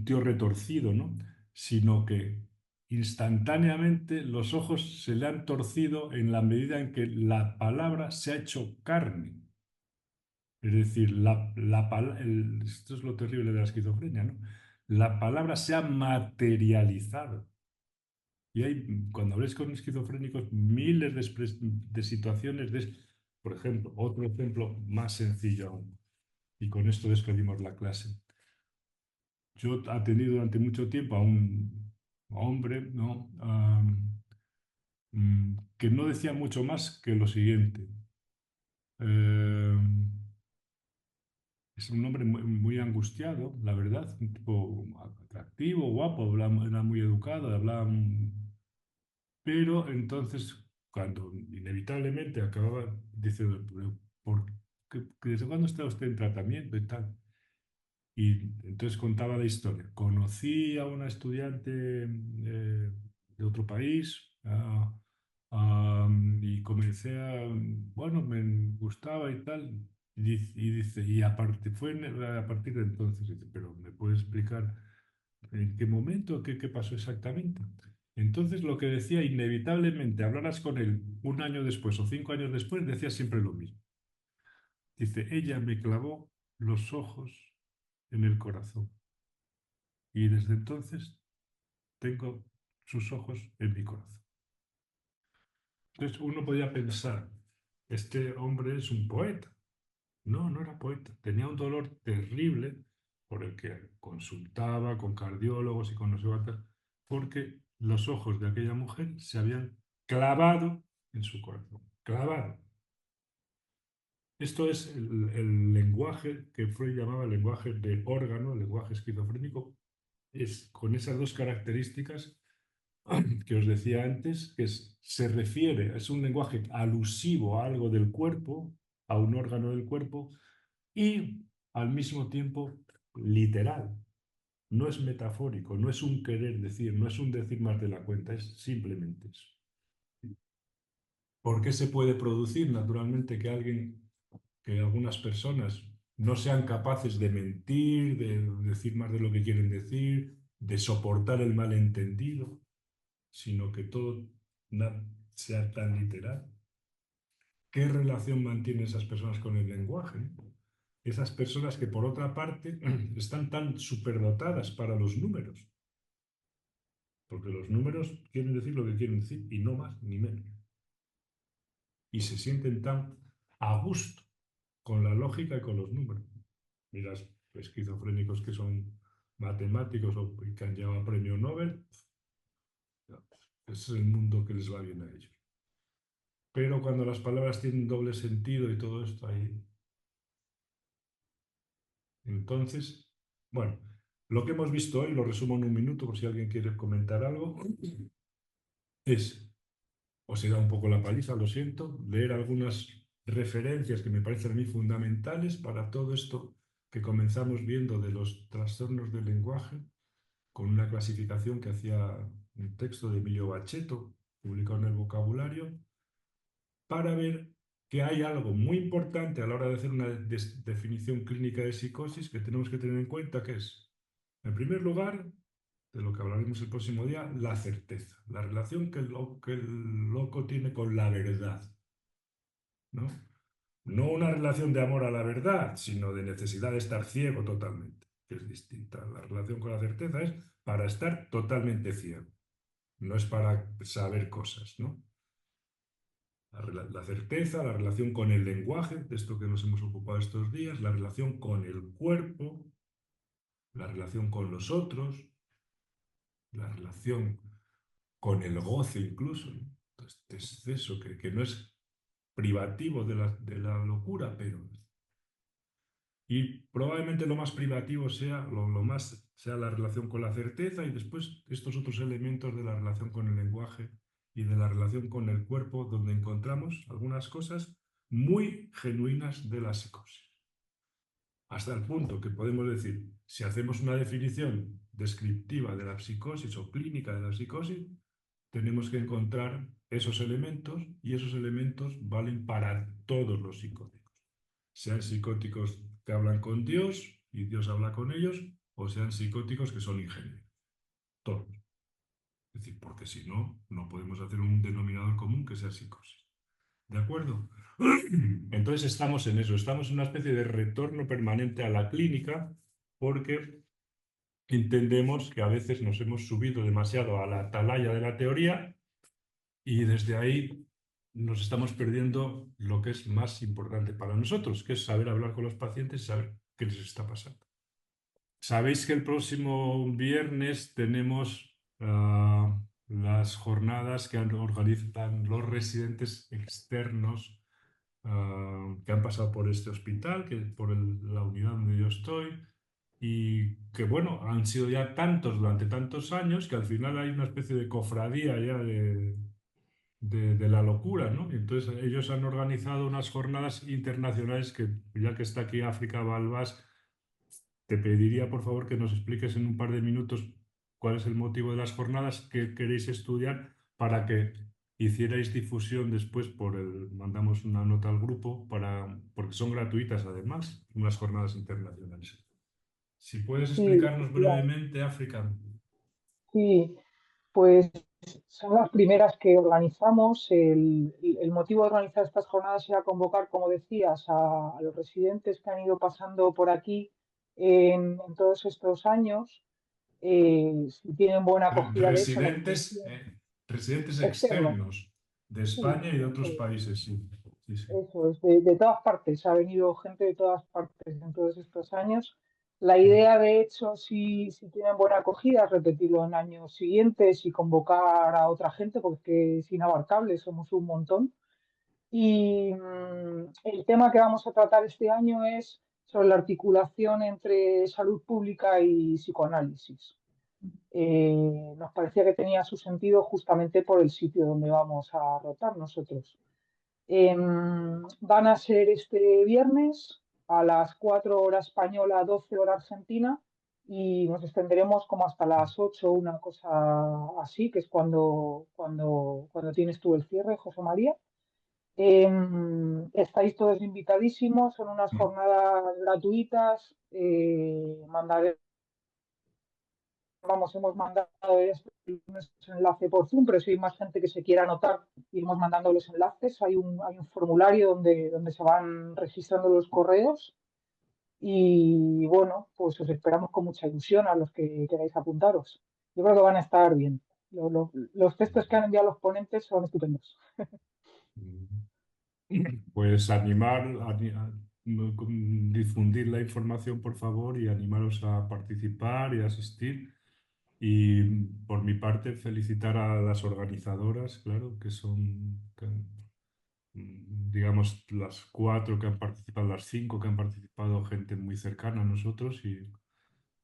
tío retorcido, ¿no? Sino que instantáneamente los ojos se le han torcido en la medida en que la palabra se ha hecho carne. Es decir, esto es lo terrible de la esquizofrenia, ¿no? La palabra se ha materializado. Y hay, cuando habléis con esquizofrénicos, miles de situaciones por ejemplo, otro ejemplo más sencillo aún, y con esto despedimos la clase. Yo atendí durante mucho tiempo a un hombre, ¿no? Que no decía mucho más que lo siguiente. Eh, es un hombre muy angustiado, la verdad, un tipo atractivo, guapo, era muy educado, hablaba, pero entonces, cuando inevitablemente acababa diciendo, "Pero, ¿desde cuándo está usted en tratamiento y tal?" Y entonces contaba la historia. Conocí a una estudiante de otro país, y comencé bueno, me gustaba y tal. Y aparte, a partir de entonces, dice, pero ¿me puede explicar en qué momento, qué pasó exactamente? Entonces lo que decía, inevitablemente, hablaras con él un año después o 5 años después, decía siempre lo mismo. Dice, ella me clavó los ojos en el corazón. Y desde entonces tengo sus ojos en mi corazón. Entonces uno podía pensar, este hombre es un poeta. No, no era poeta. Tenía un dolor terrible por el que consultaba con cardiólogos y con no sé cuántas, porque los ojos de aquella mujer se habían clavado en su corazón. Clavado. Esto es el lenguaje que Freud llamaba el lenguaje de órgano, el lenguaje esquizofrénico, es con esas dos características que os decía antes, se refiere, es un lenguaje alusivo a algo del cuerpo, a un órgano del cuerpo, y al mismo tiempo literal. No es metafórico, no es un querer decir, no es un decir más de la cuenta, es simplemente eso. ¿Por qué se puede producir naturalmente que algunas personas no sean capaces de mentir, de decir más de lo que quieren decir, de soportar el malentendido, sino que todo sea tan literal. ¿Qué relación mantienen esas personas con el lenguaje? Esas personas que, por otra parte, están tan superdotadas para los números, porque los números quieren decir lo que quieren decir y no más ni menos. Y se sienten tan a gusto con la lógica y con los números. Miras esquizofrénicos que son matemáticos o que han llevado premio Nobel, ese es el mundo que les va bien a ellos. Pero cuando las palabras tienen doble sentido y todo esto ahí. Entonces, bueno, lo que hemos visto hoy, lo resumo en un minuto por si alguien quiere comentar algo, es, os he dado un poco la paliza, lo siento, leer algunas referencias que me parecen a mí fundamentales para todo esto que comenzamos viendo de los trastornos del lenguaje, con una clasificación que hacía un texto de Emilio Bacheto, publicado en el Vocabulario, para ver que hay algo muy importante a la hora de hacer una definición clínica de psicosis que tenemos que tener en cuenta, que es, en primer lugar, de lo que hablaremos el próximo día, la certeza, la relación que el loco tiene con la verdad, ¿no? No una relación de amor a la verdad, sino de necesidad de estar ciego totalmente, que es distinta. La relación con la certeza es para estar totalmente ciego, no es para saber cosas, ¿no? La certeza, la relación con el lenguaje, de esto que nos hemos ocupado estos días, la relación con el cuerpo, la relación con los otros, la relación con el goce incluso, ¿no? Este exceso que no es privativo de la locura, pero... Y probablemente lo más privativo sea, lo más, sea la relación con la certeza y después estos otros elementos de la relación con el lenguaje y de la relación con el cuerpo, donde encontramos algunas cosas muy genuinas de la psicosis. Hasta el punto que podemos decir, si hacemos una definición descriptiva de la psicosis o clínica de la psicosis, tenemos que encontrar esos elementos y esos elementos valen para todos los psicóticos. Sean psicóticos que hablan con Dios y Dios habla con ellos, o sean psicóticos que son ingenuos. Todos. Es decir, porque si no, no podemos hacer un denominador común que sea psicosis. ¿De acuerdo? Entonces estamos en eso, estamos en una especie de retorno permanente a la clínica porque entendemos que a veces nos hemos subido demasiado a la atalaya de la teoría y desde ahí nos estamos perdiendo lo que es más importante para nosotros, que es saber hablar con los pacientes y saber qué les está pasando. Sabéis que el próximo viernes tenemos las jornadas que organizan los residentes externos que han pasado por este hospital, por la unidad donde yo estoy, y que, bueno, han sido ya tantos durante tantos años que al final hay una especie de cofradía ya de la locura, ¿no? Entonces ellos han organizado unas jornadas internacionales que, ya que está aquí África Balbás, te pediría por favor que nos expliques en un par de minutos cuál es el motivo de las jornadas que queréis estudiar para que hicierais difusión después mandamos una nota al grupo porque son gratuitas además, unas jornadas internacionales. Si puedes Sí, explicarnos brevemente, África. sí, pues son las primeras que organizamos. El motivo de organizar estas jornadas era convocar, como decías, a los residentes que han ido pasando por aquí en todos estos años. Si tienen buena acogida, de hecho, la Residentes, intención residentes externos, externos de sí, España y de otros eso países, sí. Sí, sí. eso es, de todas partes, ha venido gente de todas partes en todos estos años. La idea, de hecho, si tienen buena acogida, es repetirlo en años siguientes y convocar a otra gente, porque es inabarcable, somos un montón. Y el tema que vamos a tratar este año es sobre la articulación entre salud pública y psicoanálisis. Nos parecía que tenía su sentido justamente por el sitio donde vamos a rotar nosotros. Van a ser este viernes a las 4 horas española, 12 horas argentina, y nos extenderemos como hasta las 8, una cosa así, que es cuando tienes tú el cierre, José María. Estáis todos invitadísimos, son unas jornadas gratuitas. Mandaré vamos, hemos mandado un enlace por Zoom, pero si hay más gente que se quiera anotar, iremos mandando los enlaces. Hay un formulario donde se van registrando los correos y bueno, pues os esperamos con mucha ilusión a los que queráis apuntaros. Yo creo que van a estar bien. Los textos que han enviado los ponentes son estupendos. Pues animar, difundir la información, por favor, y animaros a participar y asistir. Y por mi parte, felicitar a las organizadoras, claro, que son, digamos, las cuatro que han participado, las cinco que han participado, gente muy cercana a nosotros, y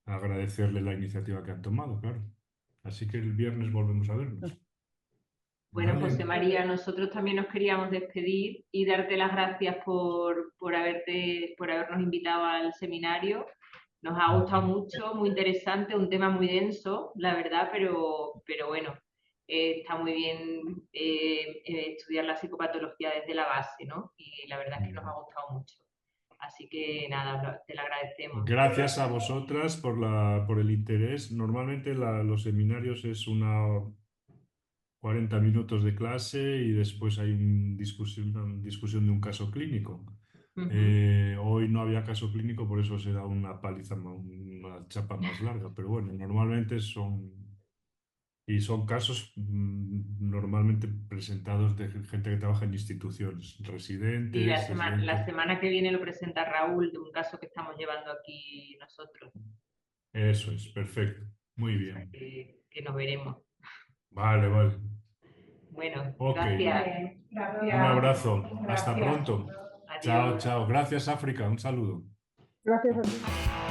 agradecerle la iniciativa que han tomado, claro. Así que el viernes volvemos a vernos. Bueno, Vale. José María, nosotros también nos queríamos despedir y darte las gracias por habernos invitado al seminario. Nos ha gustado mucho, muy interesante, un tema muy denso, la verdad, pero bueno, está muy bien estudiar la psicopatología desde la base, ¿no? Y la verdad es que nos ha gustado mucho. Así que nada, te lo agradecemos. Gracias a vosotras por el interés. Normalmente los seminarios es 40 minutos de clase y después hay una discusión de un caso clínico. Hoy no había caso clínico, por eso será una paliza, una chapa más larga, pero bueno, normalmente son casos normalmente presentados de gente que trabaja en instituciones, Sí, residentes, la residentes. semana que viene lo presenta Raúl de un caso que estamos llevando aquí nosotros. Eso es, perfecto. Muy O sea, bien. que nos veremos. Vale, vale. Bueno, Ok. gracias. Un abrazo. Hasta pronto. Chao, Adiós. chao. Gracias, África. Un saludo. Gracias a ti.